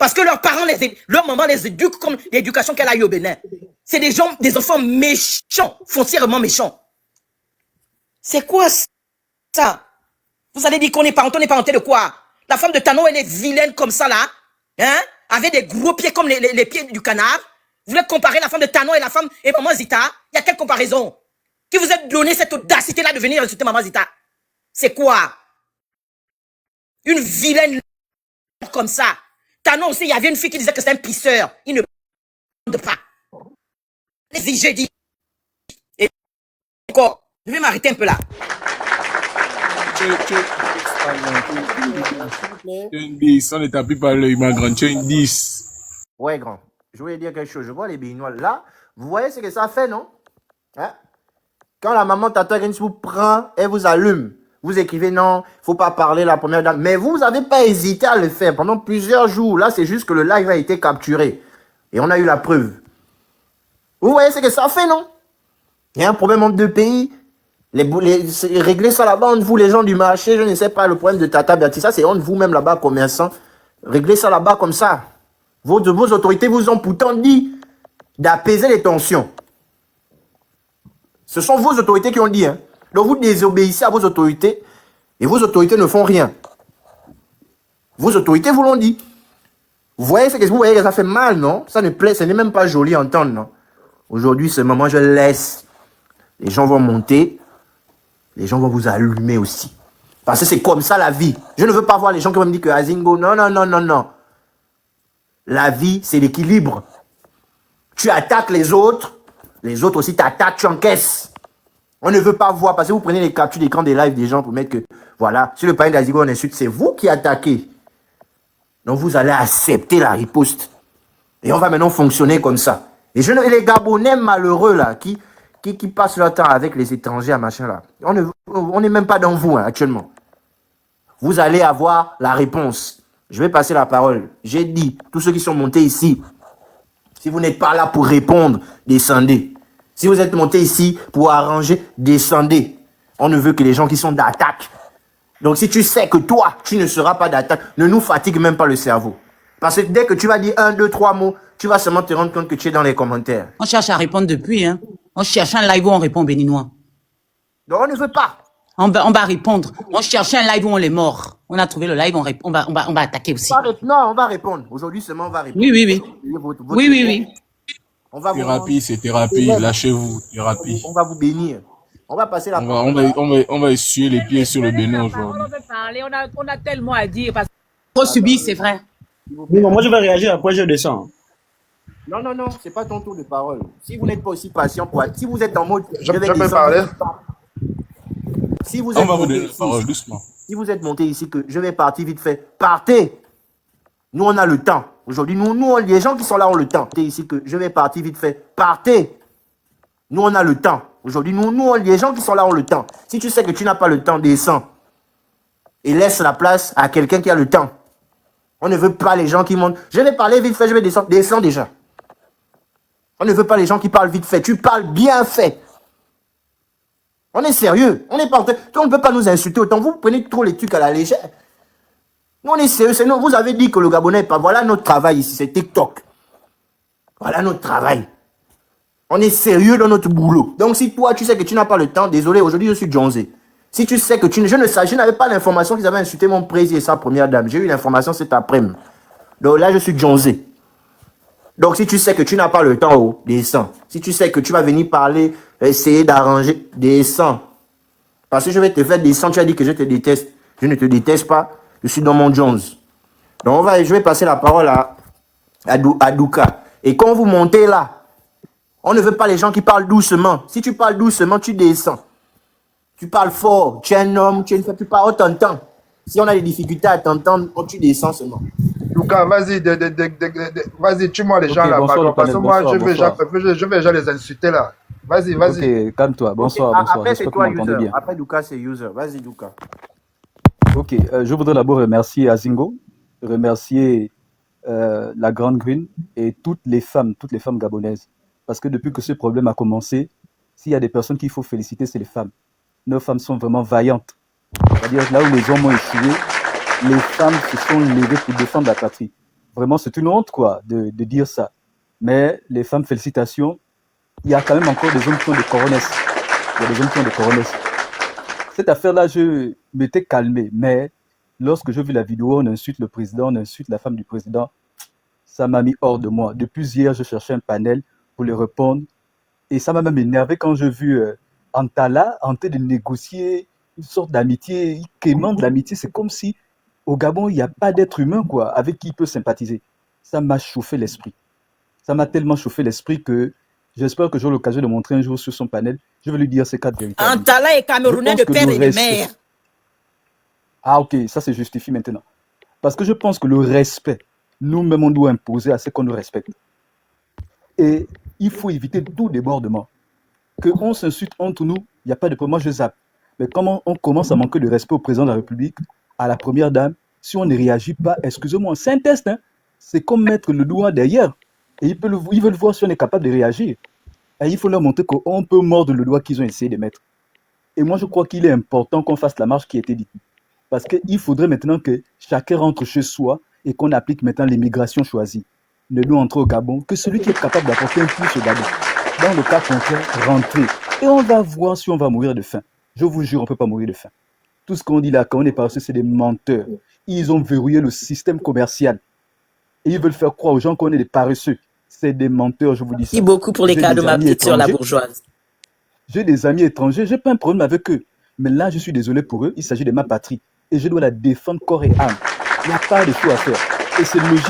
Parce que leurs parents, leur maman les éduque comme l'éducation qu'elle a eu au Bénin. C'est des enfants méchants, foncièrement méchants. C'est quoi ça? Vous allez dire qu'on est parenté de quoi? La femme de Tano, elle est vilaine comme ça, là. Hein? Avec des gros pieds comme les pieds du canard. Vous voulez comparer la femme de Tano et la femme et Maman Zita? Il y a quelle comparaison? Qui vous a donné cette audacité-là de venir insulter Maman Zita? C'est quoi? Une vilaine comme ça. Tano aussi, il y avait une fille qui disait que c'est un pisseur. Il ne bande pas. Vas-y, j'ai dit. Et encore, je vais m'arrêter un peu là. Tu es une 10, on ne t'appuie pas l'œil, ma grande, tu es une 10. Ouais, grand. Je voulais dire quelque chose. Je vois les Béninois là. Vous voyez ce que ça fait, non? Hein? Quand la maman Tata Grins vous prend, elle vous allume. Vous écrivez non, faut pas parler la première dame. Mais vous n'avez pas hésité à le faire pendant plusieurs jours. Là, c'est juste que le live a été capturé. Et on a eu la preuve. Vous voyez ce que ça fait, non? Il y a un problème entre deux pays. Régler ça là-bas entre vous, les gens du marché. Je ne sais pas le problème de Tata Bertie. Ça, c'est entre vous-même là-bas, commerçants. Réglez ça là-bas comme ça. Vos autorités vous ont pourtant dit d'apaiser les tensions. Ce sont vos autorités qui ont dit, hein. Donc vous désobéissez à vos autorités et vos autorités ne font rien. Vos autorités vous l'ont dit. Vous voyez que ça fait mal, non? Ça n'est même pas joli à entendre, non? Aujourd'hui, ce moment, je laisse. Les gens vont monter. Les gens vont vous allumer aussi. Parce que c'est comme ça la vie. Je ne veux pas voir les gens qui vont me dire que Azingo, non, non, non, non, non. La vie, c'est l'équilibre. Tu attaques les autres aussi t'attaquent, tu encaisses. On ne veut pas voir, parce que vous prenez les captures d'écran des lives des gens pour mettre que, voilà, sur le panier d'Azigo, on insulte, c'est vous qui attaquez. Donc vous allez accepter la riposte. Et on va maintenant fonctionner comme ça. Et les Gabonais malheureux, là, qui passent leur temps avec les étrangers, machin, là, on n'est même pas dans vous, hein, actuellement. Vous allez avoir la réponse. Je vais passer la parole. J'ai dit, tous ceux qui sont montés ici, si vous n'êtes pas là pour répondre, descendez. Si vous êtes monté ici pour arranger, descendez. On ne veut que les gens qui sont d'attaque. Donc si tu sais que toi, tu ne seras pas d'attaque, ne nous fatigue même pas le cerveau. Parce que dès que tu vas dire 1, 2, 3 mots, tu vas seulement te rendre compte que tu es dans les commentaires. On cherche à répondre depuis, hein. On cherche un live où on répond béninois. Donc on ne veut pas. On va répondre. On cherchait un live où on est mort. On a trouvé le live, on va attaquer aussi. Non, on va répondre. Aujourd'hui seulement, on va répondre. Oui, oui, oui. Oui, oui, oui. Thérapie, c'est thérapie. Lâchez-vous, thérapie. On va vous bénir. On va passer la on va essuyer les pieds sur le Bénin aujourd'hui. On a tellement à dire. Trop subi, c'est vrai. Oui, moi je vais réagir après, je descends. Non, non, non, c'est pas ton tour de parole. Si vous n'êtes pas aussi patient, si vous êtes en mode... Je peux parler. Si vous On êtes va vous monté donner la ici, parole doucement. Si vous êtes monté ici, que je vais partir vite fait, partez. Nous, on a le temps. Aujourd'hui, nous, les gens qui sont là ont le temps. Ici, que je vais partir vite fait, partez. Nous, on a le temps. Aujourd'hui, nous, les gens qui sont là ont le temps. Si tu sais que tu n'as pas le temps, descends. Et laisse la place à quelqu'un qui a le temps. On ne veut pas les gens qui montent. Je vais parler vite fait, je vais descendre. Descends déjà. On ne veut pas les gens qui parlent vite fait. Tu parles bien fait. On est sérieux. On n'est pas en train... On ne peut pas nous insulter autant. Vous prenez trop les trucs à la légère. Nous, on est sérieux. C'est nous. Vous avez dit que le Gabonais n'est pas... Voilà notre travail ici. C'est TikTok. Voilà notre travail. On est sérieux dans notre boulot. Donc, si toi, tu sais que tu n'as pas le temps, désolé, aujourd'hui, je suis Jonzé. Si tu sais que je n'avais pas l'information qu'ils avaient insulté mon président et sa première dame. J'ai eu l'information cet après-midi. Donc là, je suis Jonzé. Donc, si tu sais que tu n'as pas le temps, descends. Si tu sais que tu vas venir parler, essayer d'arranger, descends. Parce que je vais te faire descendre. Tu as dit que je te déteste. Je ne te déteste pas. Je suis dans mon Jones. Donc, je vais passer la parole à Douka. Et quand vous montez là, on ne veut pas les gens qui parlent doucement. Si tu parles doucement, tu descends. Tu parles fort. Tu es un homme, tu es une femme, tu parles, on t'entend. Si on a des difficultés à t'entendre, tu descends seulement. Lucas, vas-y, vas-y, tue-moi les gens là. Parce que moi, je vais déjà les insulter là. Vas-y, vas-y. Ok, calme-toi. Bonsoir, Okay, bonsoir. Après, c'est toi, user. Bien. Après, Lucas, c'est user. Vas-y, Lucas. Ok, je voudrais d'abord remercier Azingo, remercier la Grande Green et toutes les femmes gabonaises. Parce que depuis que ce problème a commencé, s'il y a des personnes qu'il faut féliciter, c'est les femmes. Nos femmes sont vraiment vaillantes. C'est-à-dire là où les hommes ont essuyé, les femmes se sont levées pour défendre la patrie. Vraiment, c'est une honte, quoi, de dire ça. Mais les femmes, félicitations. Il y a quand même encore des hommes qui ont des coronesses. Il y a des hommes qui ont des coronesses. Cette affaire-là, je m'étais calmé. Mais lorsque j'ai vu la vidéo, on insulte le président, on insulte la femme du président, ça m'a mis hors de moi. Depuis hier, je cherchais un panel pour les répondre. Et ça m'a même énervé quand j'ai vu Antala en train de négocier une sorte d'amitié. Il quémande l'amitié. C'est comme si au Gabon, il n'y a pas d'être humain, quoi, avec qui il peut sympathiser. Ça m'a chauffé l'esprit. Ça m'a tellement chauffé l'esprit que j'espère que j'aurai l'occasion de montrer un jour sur son panel. Je vais lui dire ces 4 vérités. Antala est camerounais de père et de mère. Ah, ok, ça se justifie maintenant. Parce que je pense que le respect, nous-mêmes, on doit imposer à ce qu'on nous respecte. Et il faut éviter tout débordement. Qu'on s'insulte entre nous, il n'y a pas de problème. Moi, je zappe. Mais comment on commence à manquer de respect au président de la République, à la première dame, si on ne réagit pas, excusez-moi, c'est un test, hein. C'est comme mettre le doigt derrière. Et ils veulent voir si on est capable de réagir. Et il faut leur montrer qu'on peut mordre le doigt qu'ils ont essayé de mettre. Et moi, je crois qu'il est important qu'on fasse la marche qui a été dite. Parce qu'il faudrait maintenant que chacun rentre chez soi et qu'on applique maintenant l'immigration choisie. Ne nous entrer au Gabon que celui qui est capable d'apporter un plus au Gabon. Dans le cas contraire, rentrer. Et on va voir si on va mourir de faim. Je vous jure, on ne peut pas mourir de faim. Tout ce qu'on dit là, quand on est paresseux, c'est des menteurs. Ils ont verrouillé le système commercial. Et ils veulent faire croire aux gens qu'on est des paresseux. C'est des menteurs, je vous dis ça. Merci beaucoup pour les cas de ma petite sœur, la bourgeoise. J'ai des amis étrangers, je n'ai pas un problème avec eux. Mais là, je suis désolé pour eux, il s'agit de ma patrie. Et je dois la défendre corps et âme. Il n'y a pas de choix à faire. Et c'est logique.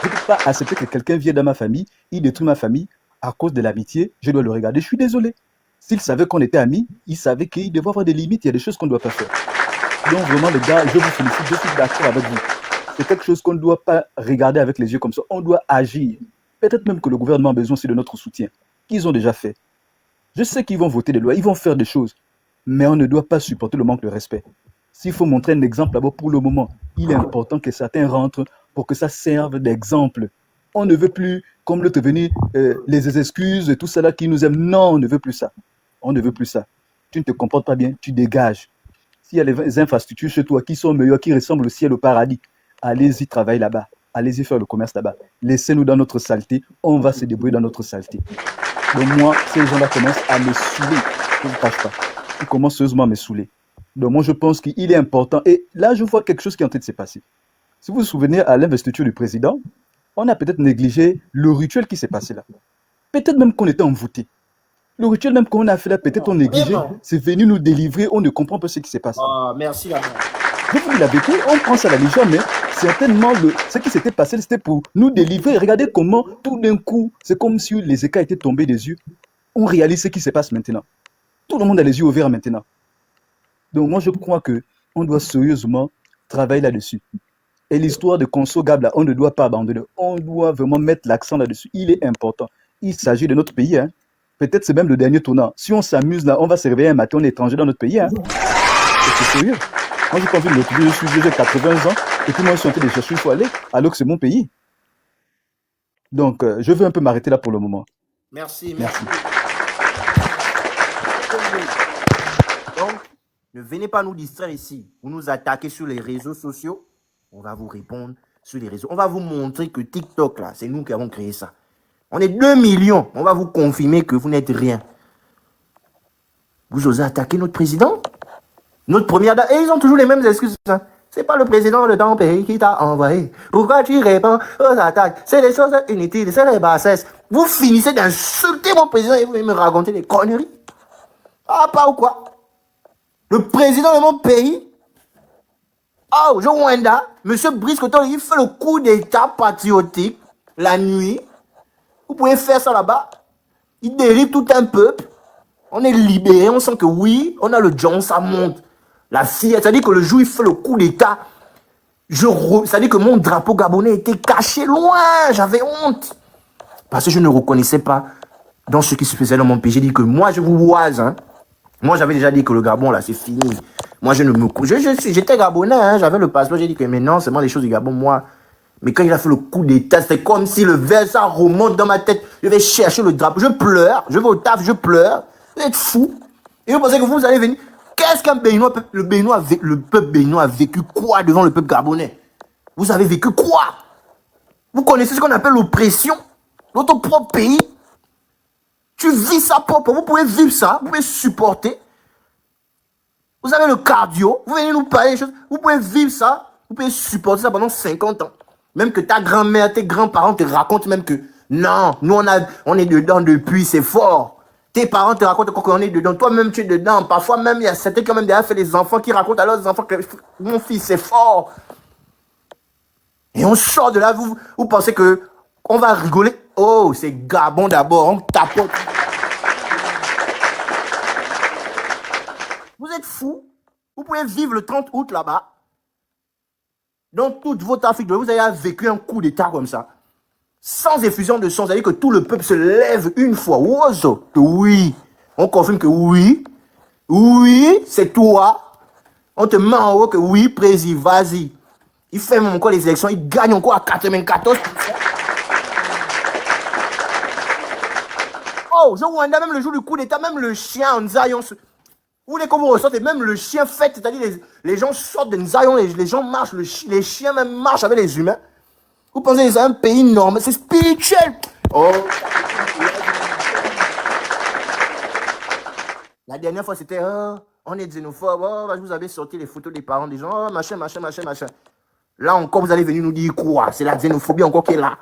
Je ne peux pas accepter que quelqu'un vienne dans ma famille, il détruit ma famille à cause de l'amitié. Je dois le regarder. Je suis désolé. S'il savait qu'on était amis, il savait qu'il devait avoir des limites. Il y a des choses qu'on ne doit pas faire. Donc vraiment, les gars, je vous félicite. Je suis d'accord avec vous. C'est quelque chose qu'on ne doit pas regarder avec les yeux comme ça. On doit agir. Peut-être même que le gouvernement a besoin aussi de notre soutien. Qu'ils ont déjà fait. Je sais qu'ils vont voter des lois, ils vont faire des choses. Mais on ne doit pas supporter le manque de respect. S'il faut montrer un exemple d'abord pour le moment, il est important que certains rentrent pour que ça serve d'exemple. On ne veut plus, comme l'autre est venu, les excuses et tout ça là qui nous aime. Non, on ne veut plus ça. On ne veut plus ça. Tu ne te comportes pas bien, tu dégages. S'il y a les infrastructures chez toi qui sont meilleures, qui ressemblent au ciel, au paradis, allez-y travailler là-bas. Allez-y faire le commerce là-bas. Laissez-nous dans notre saleté. On va se débrouiller dans notre saleté. Donc moi, ces gens-là commencent à me saouler. Je ne vous cache pas. Ils commencent sérieusement à me saouler. Donc moi, je pense qu'il est important. Et là, je vois quelque chose qui est en train de se passer. Si vous vous souvenez, à l'investiture du président, on a peut-être négligé le rituel qui s'est passé là. Peut-être même qu'on était envoûté. Le rituel même qu'on a fait là, peut-être on négligé. C'est venu nous délivrer. On ne comprend pas ce qui s'est passé. Ah, merci, là. Je vous dis la vérité, on prend ça à la légère, mais certainement, ce qui s'était passé, c'était pour nous délivrer. Regardez comment, tout d'un coup, c'est comme si les écailles étaient tombés des yeux. On réalise ce qui se passe maintenant. Tout le monde a les yeux ouverts maintenant. Donc moi, je crois qu'on doit sérieusement travailler là-dessus. Et l'histoire de Conso Gab, on ne doit pas abandonner. On doit vraiment mettre l'accent là-dessus. Il est important. Il s'agit de notre pays. Hein. Peut-être c'est même le dernier tournant. Si on s'amuse là, on va se réveiller un matin, on est étranger dans notre pays. Hein. C'est sérieux. Moi, j'ai pas envie de me retrouver, j'ai 80 ans, et puis moi, je suis en train de chercher où il faut aller, alors que c'est mon pays. Donc, je veux un peu m'arrêter là pour le moment. Merci. Donc, ne venez pas nous distraire ici. Vous nous attaquez sur les réseaux sociaux. On va vous répondre sur les réseaux. On va vous montrer que TikTok, là, c'est nous qui avons créé ça. On est 2 millions. On va vous confirmer que vous n'êtes rien. Vous osez attaquer notre président? Notre première dame, et ils ont toujours les mêmes excuses. Hein. C'est pas le président de ton pays qui t'a envoyé. Pourquoi tu réponds aux attaques? C'est des choses inutiles, c'est des bassesses. Vous finissez d'insulter mon président et vous me raconter des conneries. Ah, pas ou quoi? Le président de mon pays? Oh, Joe Wenda, monsieur Brice Koto, il fait le coup d'état patriotique la nuit. Vous pouvez faire ça là-bas. Il dérive tout un peuple. On est libéré, on sent que oui, on a le John, ça monte. La fille, c'est-à-dire que le jour où il fait le coup d'état, c'est-à-dire que mon drapeau gabonais était caché loin, j'avais honte. Parce que je ne reconnaissais pas dans ce qui se faisait dans mon pays. J'ai dit que moi, je vous vois, hein. Moi, j'avais déjà dit que le Gabon, là, c'est fini. Moi, je ne me... J'étais gabonais, hein, j'avais le passeport, j'ai dit que maintenant, c'est moi les choses du Gabon, moi. Mais quand il a fait le coup d'état, c'était comme si le verre, ça remonte dans ma tête. Je vais chercher le drapeau, je pleure, je vais au taf, je pleure. Vous êtes fous. Et vous pensez que vous allez venir... Qu'est-ce qu'un Béninois, le peuple béninois a vécu quoi devant le peuple gabonais? Vous avez vécu quoi? Vous connaissez ce qu'on appelle l'oppression? Notre propre pays. Tu vis ça propre. Vous pouvez vivre ça. Vous pouvez supporter. Vous avez le cardio. Vous venez nous parler des choses. Vous pouvez vivre ça. Vous pouvez supporter ça pendant 50 ans. Même que ta grand-mère, tes grands-parents te racontent même que non, nous on est dedans depuis, c'est fort. Tes parents te racontent qu'on est dedans. Toi-même, tu es dedans. Parfois même, il y a certains qui ont même déjà fait des enfants qui racontent à leurs enfants que mon fils, c'est fort. Et on sort de là, vous pensez que on va rigoler. Oh, c'est Gabon d'abord, on tapote. Vous êtes fous. Vous pouvez vivre le 30 août là-bas. Dans toute votre Afrique, vous avez vécu un coup d'état comme ça. Sans effusion de sang, c'est-à-dire que tout le peuple se lève une fois. Wozo, oui. On confirme que oui. Oui, c'est toi. On te met en haut que oui, président, vas-y. Il fait même encore les élections, il gagne encore à 94%. Oh, je vois même le jour du coup d'état, même le chien en Nzayon. Vous voulez qu'on vous ressorte, et même le chien fête, c'est-à-dire les gens sortent de Nzayon, les gens marchent, les chiens même marchent avec les humains. Vous pensez que c'est un pays normal, c'est spirituel. Oh. La dernière fois, c'était, on est xénophobe, vous avez sorti les photos des parents des gens, machin. Là encore, vous allez venir nous dire quoi? C'est la xénophobie encore qui est là.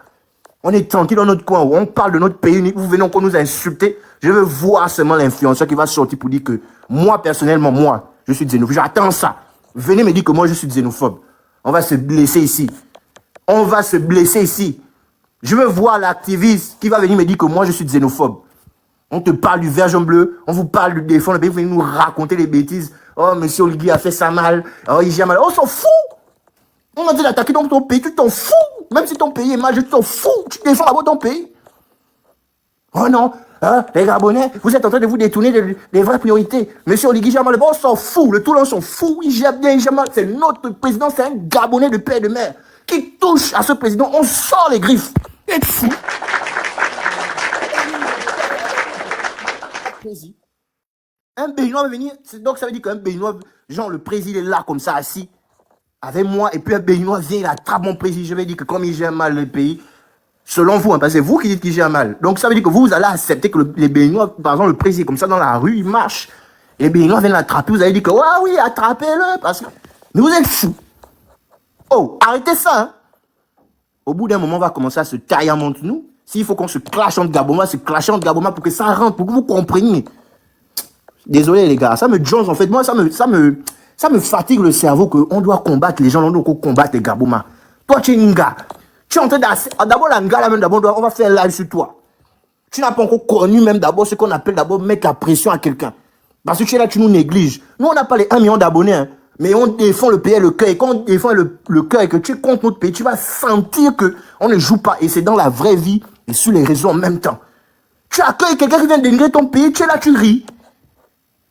On est tranquille dans notre coin, on parle de notre pays unique, vous venez encore nous insulter. Je veux voir seulement l'influenceur qui va sortir pour dire que moi, personnellement, je suis xénophobe. J'attends ça. Venez me dire que moi, je suis xénophobe. On va se blesser ici. Je veux voir l'activiste qui va venir me dire que moi, je suis xénophobe. On te parle du vert jaune bleu, on vous parle du défendre le pays, vous venez nous raconter des bêtises. Oh, monsieur Olgui a fait ça mal. Oh, il gère mal. On s'en fout. On a dit d'attaquer dans ton pays, tu t'en fous. Même si ton pays est mal, je t'en fous. Tu défends d'abord ton pays. Oh non, les Gabonais, vous êtes en train de vous détourner des vraies priorités. Monsieur Olgui gère mal. On s'en fout. Le Toulon s'en fout. Il gère bien, il gère mal. C'est notre président, c'est un Gabonais de père et de mère. Qui touche à ce président, on sort les griffes. Êtes fou. Un Béninois va venir, donc ça veut dire qu'un Béninois, genre le président est là comme ça, assis, avec moi, et puis un Béninois vient, il attrape mon président. Je vais dire que comme il gère mal le pays, selon vous, parce que c'est vous qui dites qu'il gère mal. Donc ça veut dire que vous allez accepter que les Béninois, par exemple le président, comme ça dans la rue, il marche, et les Béninois viennent l'attraper, vous allez dire que, oui, attrapez-le, parce que... Mais vous êtes fous. Oh, arrêtez ça, hein. Au bout d'un moment, on va commencer à se tailler entre nous. S'il faut qu'on se clash entre Gaboma, se clasher entre Gaboma pour que ça rentre, pour que vous compreniez. Désolé les gars, ça me jonge en fait. Moi, ça me fatigue le cerveau qu'on doit combattre les gens, on doit combattre les Gaboma. Toi, tu es un gars. Tu es en train d'abord la gars là même, d'abord, on va faire live sur toi. Tu n'as pas encore connu même d'abord ce qu'on appelle d'abord mettre la pression à quelqu'un. Parce que tu es là, tu nous négliges. Nous, on n'a pas les 1 million d'abonnés, hein. Mais on défend le pays et le cœur. Et quand on défend le cœur et que tu es contre notre pays, tu vas sentir qu'on ne joue pas. Et c'est dans la vraie vie et sur les réseaux en même temps. Tu accueilles quelqu'un qui vient dénigrer ton pays, tu es là, tu ris.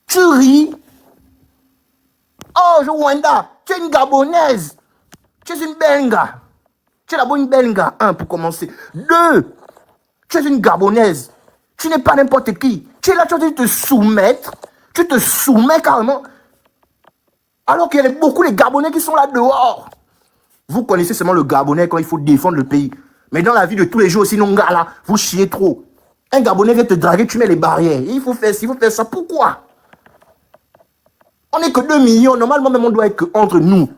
Tu ris. Oh, Wanda, tu es une Gabonaise. Tu es une Benga. Tu es d'abord une Benga, 1 pour commencer. 2, tu es une Gabonaise. Tu n'es pas n'importe qui. Tu es là, tu es en train de te soumettre. Tu te soumets carrément. Alors qu'il y a beaucoup de Gabonais qui sont là dehors. Vous connaissez seulement le Gabonais quand il faut défendre le pays. Mais dans la vie de tous les jours, sinon, gars là, vous chiez trop. Un Gabonais vient te draguer, tu mets les barrières. Il faut faire ça. Pourquoi? On n'est que 2 millions. Normalement, même on doit être entre nous.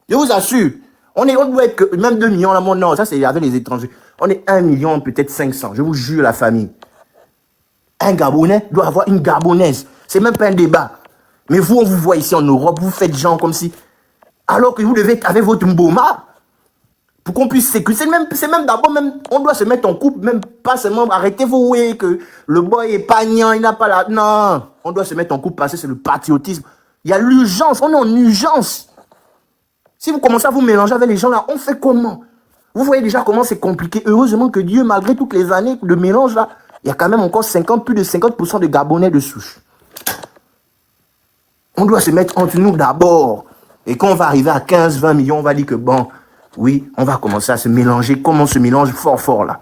Je vous assure. On doit être que même 2 millions. Là, non, ça c'est avec les étrangers. On est 1 million, peut-être 500. Je vous jure, la famille. Un Gabonais doit avoir une Gabonaise. C'est même pas un débat. Mais vous, on vous voit ici en Europe, vous faites genre comme si... Alors que vous devez être avec votre mboma. Pour qu'on puisse sécuriser. C'est même d'abord, on doit se mettre en couple, même pas seulement... Arrêtez-vous, oui, que le boy est pas niant, il n'a pas la... Non, on doit se mettre en couple parce que c'est le patriotisme. Il y a l'urgence, on est en urgence. Si vous commencez à vous mélanger avec les gens là, on fait comment? Vous voyez déjà comment c'est compliqué. Heureusement que Dieu, malgré toutes les années de mélange là, il y a quand même encore plus de 50% de Gabonais de souche. On doit se mettre entre nous d'abord. Et quand on va arriver à 15-20 millions, on va dire que bon, oui, on va commencer à se mélanger comme on se mélange fort là.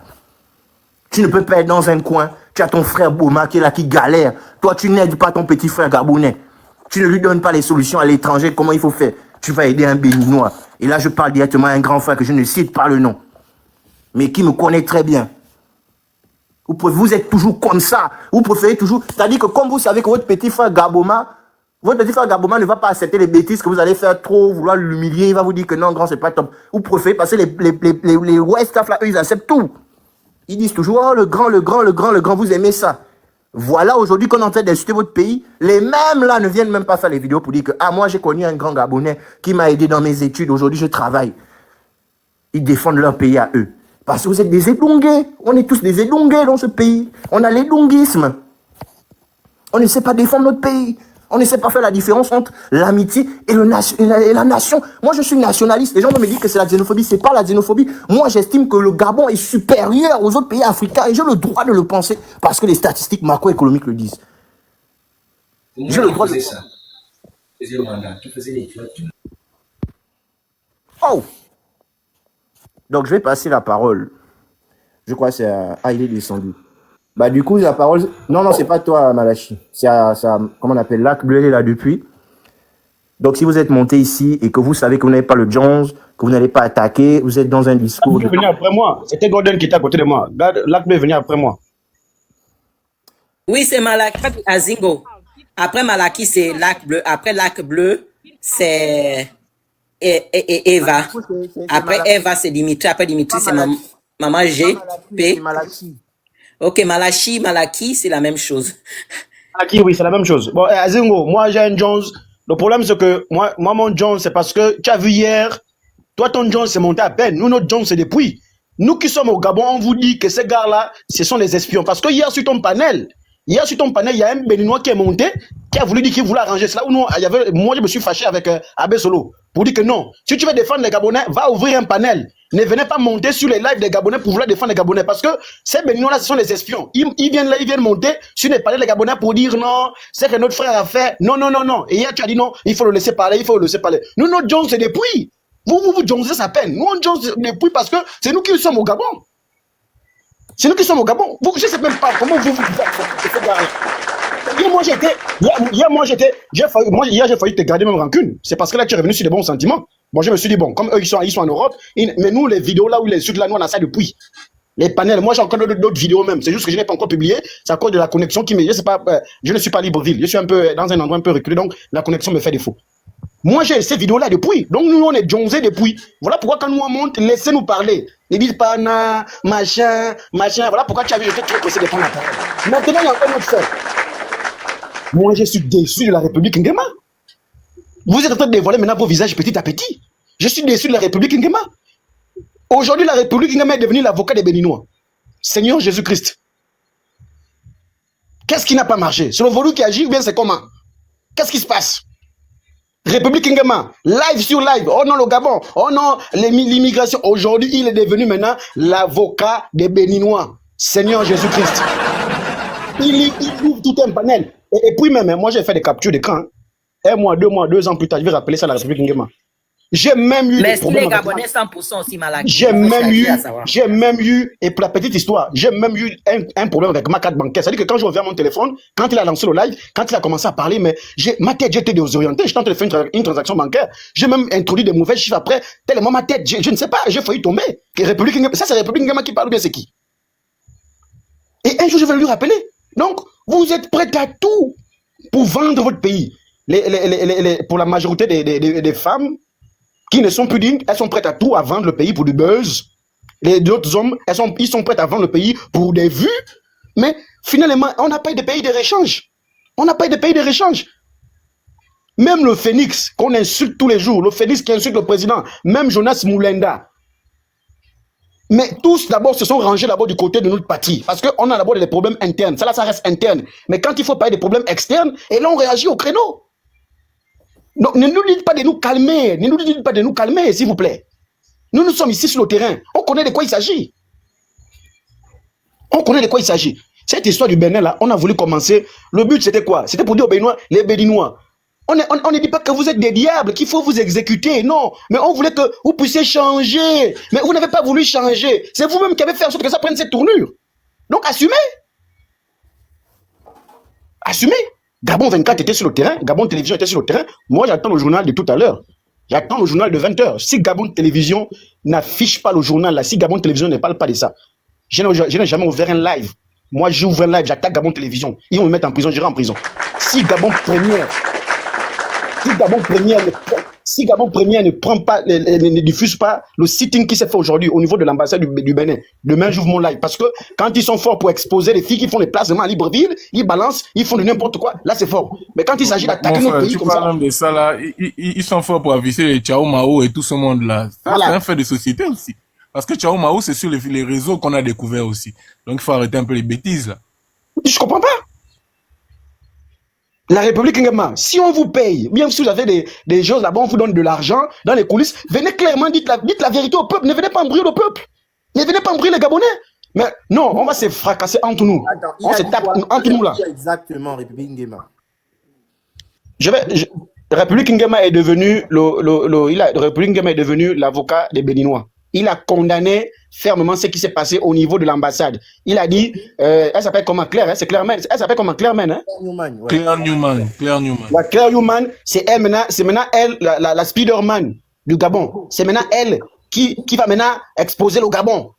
Tu ne peux pas être dans un coin. Tu as ton frère Boma qui est là, qui galère. Toi, tu n'aides pas ton petit frère Gabonais. Tu ne lui donnes pas les solutions à l'étranger. Comment il faut faire? Tu vas aider un Béninois. Et là, je parle directement à un grand frère que je ne cite pas le nom. mais qui me connaît très bien. Vous êtes toujours comme ça. Vous préférez toujours... C'est-à-dire que comme vous savez que votre petit frère Gaboma ne va pas accepter les bêtises que vous allez faire trop, vouloir l'humilier, il va vous dire que non, grand, c'est pas top. Vous préférez passer les West Staff là, eux, ils acceptent tout. Ils disent toujours, oh, le grand, vous aimez ça. Voilà, aujourd'hui, qu'on est en train d'insulter votre pays, les mêmes là ne viennent même pas faire les vidéos pour dire que, ah, moi, j'ai connu un grand Gabonais qui m'a aidé dans mes études, aujourd'hui, je travaille. Ils défendent leur pays à eux. Parce que vous êtes des édongués. On est tous des édongués dans ce pays. On a l'édonguisme. On ne sait pas défendre notre pays. On ne sait pas faire la différence entre l'amitié et la nation. Moi, je suis nationaliste. Les gens vont me dire que c'est la xénophobie. C'est pas la xénophobie. Moi, j'estime que le Gabon est supérieur aux autres pays africains et j'ai le droit de le penser parce que les statistiques macroéconomiques le disent. J'ai le droit de ça. Tu faisais le mandat. Tu faisais les études. Oh! Donc, je vais passer la parole. Je crois que c'est à... Ah, il est descendu. Bah, du coup, la parole... Non, c'est pas toi, Malachi. C'est à... Comment on appelle? Lac Bleu, il est là depuis. Donc, si vous êtes monté ici et que vous savez que vous n'avez pas le Jones, que vous n'allez pas attaquer, vous êtes dans un discours... Vous venez après moi. C'était Gordon qui était à côté de moi. Lac Bleu est venu après moi. Oui, c'est Malaki. Azingo. Après Malaki, c'est Lac Bleu. Après Lac Bleu, c'est... Et Eva. Après Eva, c'est Dimitri. Après Dimitri, c'est Maman G. P. Ok, Malaki, c'est la même chose. Malaki, oui, c'est la même chose. Bon, Azingo, moi j'ai un Jones. Le problème, c'est que moi mon Jones, c'est parce que tu as vu hier, toi ton Jones, c'est monté à peine. Nous, notre Jones, c'est depuis. Nous qui sommes au Gabon, on vous dit que ces gars-là, ce sont les espions. Parce que hier, sur ton panel, il y a un Béninois qui est monté, qui a voulu dire qu'il voulait arranger cela. Ou non, moi, je me suis fâché avec Abbé Solo pour dire que non. Si tu veux défendre les Gabonais, va ouvrir un panel. Ne venez pas monter sur les lives des Gabonais pour vouloir défendre les Gabonais. Parce que ces Béninois-là, ce sont les espions. Ils viennent monter sur les panels des Gabonais pour dire non, c'est que notre frère a fait. Non. Et hier, tu as dit non, il faut le laisser parler, Nous, notre Jones, c'est depuis. Vous Jonesez sa peine. Nous, on Jones depuis parce que c'est nous qui sommes au Gabon. C'est nous qui sommes au Gabon. Je ne sais même pas comment vous Hier, j'ai failli te garder même rancune. C'est parce que là, tu es revenu sur des bons sentiments. Bon, je me suis dit, bon, comme eux, ils sont en Europe, mais nous, les vidéos là où les suites là, nous, on a ça depuis. Les panels, moi, j'ai encore d'autres vidéos même. C'est juste que je n'ai pas encore publié. C'est à cause de la connexion qui me... Je ne suis pas à Libreville. Je suis un peu dans un endroit un peu reculé, donc la connexion me fait défaut. Moi, j'ai ces vidéos-là depuis. Donc, nous, on est jonesés depuis. Voilà pourquoi, quand nous, on monte, laissez-nous parler. Ne dites pas, na, machin. Voilà pourquoi tu as vu, je t'ai trop pressé de prendre la parole. Maintenant, il y a encore une autre chose. Moi, je suis déçu de la République Nguema. Vous êtes en train de dévoiler maintenant vos visages petit à petit. Je suis déçu de la République Nguema. Aujourd'hui, la République Nguema est devenue l'avocat des Béninois. Seigneur Jésus-Christ. Qu'est-ce qui n'a pas marché? C'est le Vaudou qui agit ou bien c'est comment? Qu'est-ce qui se passe? République Nguema, live sur live. Oh non, le Gabon. Oh non, l'immigration. Aujourd'hui, il est devenu maintenant l'avocat des Béninois. Seigneur Jésus-Christ. Il ouvre tout un panel. Et puis même, moi j'ai fait des captures d'écran. 1 mois, 2 mois, 2 ans plus tard, je vais rappeler ça à la République Nguema. J'ai même eu mais des problèmes. Les Gabonais 100% aussi Malaki. J'ai même eu, et pour la petite histoire, j'ai même eu un problème avec ma carte bancaire. C'est-à-dire que quand je reviens à mon téléphone, quand il a lancé le live, quand il a commencé à parler, mais ma tête, j'étais désorienté. J'étais en train de faire une transaction bancaire. J'ai même introduit des mauvais chiffres après. Tellement ma tête, je ne sais pas, j'ai failli tomber. République Nguema, ça c'est République Nguema qui parle bien, c'est qui? Et un jour, je vais lui rappeler. Donc, vous êtes prêts à tout pour vendre votre pays. Pour la majorité des femmes qui ne sont plus dignes, elles sont prêtes à tout, à vendre le pays pour du buzz. Les autres hommes, ils sont prêts à vendre le pays pour des vues. Mais finalement, on n'a pas eu de pays de réchange. Même le Phénix, qu'on insulte tous les jours, le Phénix qui insulte le président, même Jonas Moulenda. Mais tous d'abord se sont rangés d'abord du côté de notre parti. Parce qu'on a d'abord des problèmes internes. Ça reste interne. Mais quand il faut parler des problèmes externes, et là on réagit au créneau. Donc ne nous dites pas de nous calmer. S'il vous plaît. Nous sommes ici sur le terrain. On connaît de quoi il s'agit. Cette histoire du Bénin là, on a voulu commencer. Le but c'était quoi? C'était pour dire aux Béninois, les Béninois. On ne dit pas que vous êtes des diables, qu'il faut vous exécuter, non. Mais on voulait que vous puissiez changer. Mais vous n'avez pas voulu changer. C'est vous-même qui avez fait en sorte que ça prenne cette tournure. Donc assumez. Gabon 24 était sur le terrain, Gabon Télévision était sur le terrain. Moi j'attends le journal de tout à l'heure. J'attends le journal de 20h. Si Gabon Télévision n'affiche pas le journal là, si Gabon Télévision ne parle pas de ça, je n'ai jamais ouvert un live. Moi, j'ouvre un live, j'attaque Gabon Télévision. Ils vont me mettre en prison, j'irai en prison. Si Gabon Première ne prend pas, ne diffuse pas le sitting qui s'est fait aujourd'hui au niveau de l'ambassade du Bénin, demain j'ouvre mon live. Parce que quand ils sont forts pour exposer les filles qui font les placements à Libreville, ils balancent, ils font de n'importe quoi, là c'est fort. Mais quand il s'agit d'attaquer notre pays comme ça... Même de ça là, ils sont forts pour aviser les Ciao Mao et tout ce monde là. Ça, voilà. C'est un fait de société aussi. Parce que Ciao Mao, c'est sur les réseaux qu'on a découvert aussi. Donc il faut arrêter un peu les bêtises là. Je comprends pas. La République Nguema, si on vous paye, bien si vous avez des choses là-bas, on vous donne de l'argent dans les coulisses, venez clairement, dites la vérité au peuple, ne venez pas embrouiller le peuple, ne venez pas embrouiller les Gabonais. Mais non, on va se fracasser entre nous. Attends, on se tape entre nous là. Exactement, République Nguema. République Nguema est devenu République Nguema est devenu l'avocat des Béninois. Il a condamné fermement ce qui s'est passé au niveau de l'ambassade. Il a dit, elle s'appelle comment Claire, hein, c'est Clairman, elle s'appelle comment Clairman, hein? Claire Newman. La Claire Newman, c'est maintenant elle, la Spider-Man du Gabon. C'est maintenant elle qui va maintenant exposer le Gabon.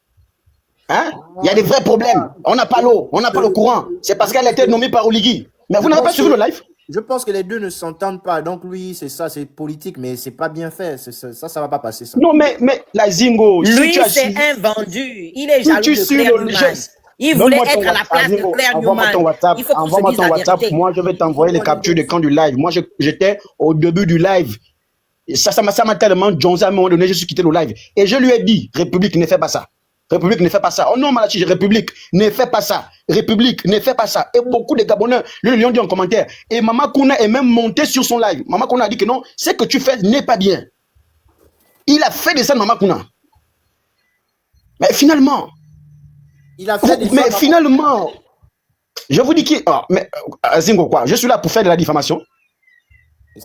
Hein? Il y a des vrais problèmes. On n'a pas l'eau, on n'a pas le courant. C'est parce qu'elle a été nommée par Oligui. Mais vous n'avez pas suivi le live? Je pense que les deux ne s'entendent pas. Donc lui, c'est ça, c'est politique, mais c'est pas bien fait. Ça va pas passer ça. Non, mais la Zingo. Lui, c'est un vendu. Il est jaloux de Claire Newman. Il voulait être à la place de Claire Newman. Envoie-moi ton WhatsApp. Moi, je vais t'envoyer les captures de camp du live. Moi, j'étais au début du live. Ça m'a tellement jonzé à un moment donné, je suis quitté le live. Et je lui ai dit, République, ne fais pas ça. République ne fait pas ça. Oh non, Malachi, République ne fait pas ça. République ne fait pas ça. Et beaucoup de Gabonais lui ont dit en commentaire. Et Mama Kouna est même monté sur son live. Mama Kouna a dit que non, ce que tu fais n'est pas bien. Il a fait de ça, Mama Kouna. Mais finalement, je vous dis qui. Oh, mais Zingo, quoi? Je suis là pour faire de la diffamation.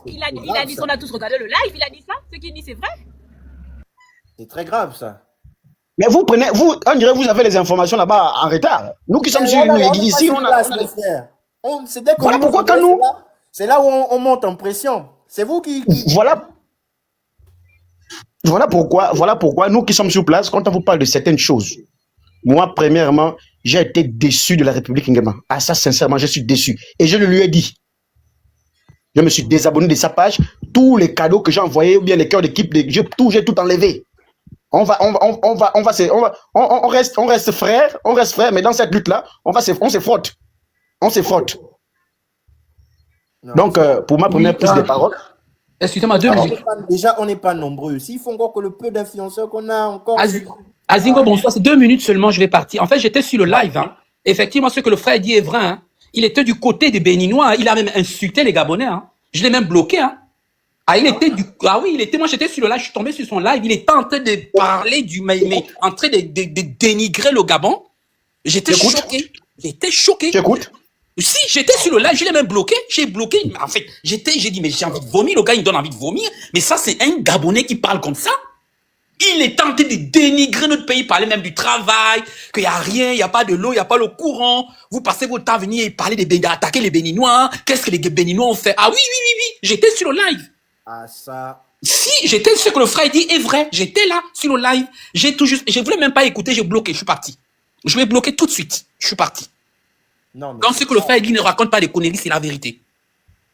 Il a dit qu'on a tous regardé le live. Il a dit ça. Ce qu'il dit, c'est vrai. C'est très grave, ça. Mais on dirait vous avez les informations là-bas en retard. Nous qui sommes sur l'église ici, on a... Voilà pourquoi quand nous... C'est là où on monte en pression. C'est vous qui... Voilà pourquoi nous qui sommes sur place, quand on vous parle de certaines choses, moi, premièrement, j'ai été déçu de la République Nguema. Ah ça, sincèrement, je suis déçu. Et je le lui ai dit. Je me suis désabonné de sa page. Tous les cadeaux que j'ai envoyés, ou bien les cœurs d'équipe, j'ai tout enlevé. On reste frères, mais dans cette lutte-là, on se frotte. On se frotte. Donc, pour ma première prise de parole. Excusez-moi, 2 minutes. Déjà, on n'est pas nombreux. S'il faut encore que le peu d'influenceurs qu'on a encore. Azingo, bonsoir, c'est 2 minutes seulement, je vais partir. En fait, j'étais sur le live. Hein. Effectivement, ce que le frère dit est vrai. Hein. Il était du côté des Béninois. Hein. Il a même insulté les Gabonais. Hein. Je l'ai même bloqué. Hein. Moi j'étais sur le live, je suis tombé sur son live, il était en train de parler en train de dénigrer le Gabon. J'étais choqué. J'écoute. Si, j'étais sur le live, je l'ai même bloqué, j'ai bloqué. En fait, j'ai dit, mais j'ai envie de vomir, le gars il me donne envie de vomir. Mais ça, c'est un Gabonais qui parle comme ça. Il est tenté de dénigrer notre pays, parler même du travail, qu'il n'y a rien, il n'y a pas de l'eau, il n'y a pas le courant. Vous passez votre temps à venir et parler d'attaquer les Béninois. Qu'est-ce que les Béninois ont fait? Ah oui, j'étais sur le live. Ah ça. Si, j'étais ce que le frère dit est vrai. J'étais là sur le live. Je voulais même pas écouter, j'ai bloqué, je suis parti. Je l'ai bloqué tout de suite. Je suis parti. Non, mais quand ce que le frère dit ne raconte pas des conneries, c'est la vérité.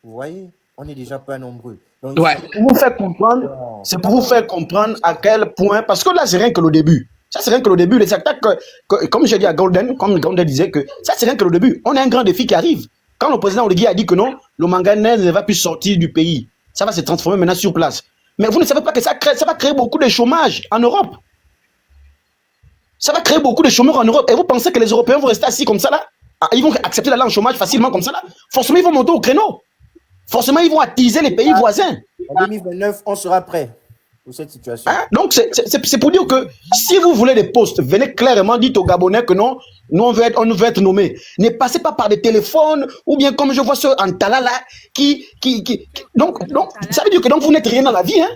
Vous voyez, on n'est déjà pas nombreux. Donc, ouais. C'est pour vous faire comprendre à quel point, parce que là c'est rien que le début. Ça c'est rien que le début. Les attaques, comme j'ai dit à Golden, comme Golden disait que ça c'est rien que le début. On a un grand défi qui arrive. Quand le président Oligui a dit que non, le manganèse ne va plus sortir du pays. Ça va se transformer maintenant sur place. Mais vous ne savez pas que ça va créer beaucoup de chômage en Europe. Ça va créer beaucoup de chômeurs en Europe. Et vous pensez que les Européens vont rester assis comme ça là? Ils vont accepter d'aller en chômage facilement comme ça là? Forcément, ils vont monter au créneau. Forcément, ils vont attiser les pays voisins. En 2029, on sera prêt pour cette situation. Hein? Donc, c'est pour dire que si vous voulez des postes, venez clairement, dites aux Gabonais que non, nous on veut être nommés. Ne passez pas par des téléphones, ou bien comme je vois ce Antala là, donc, ça veut dire que donc, vous n'êtes rien dans la vie. Hein?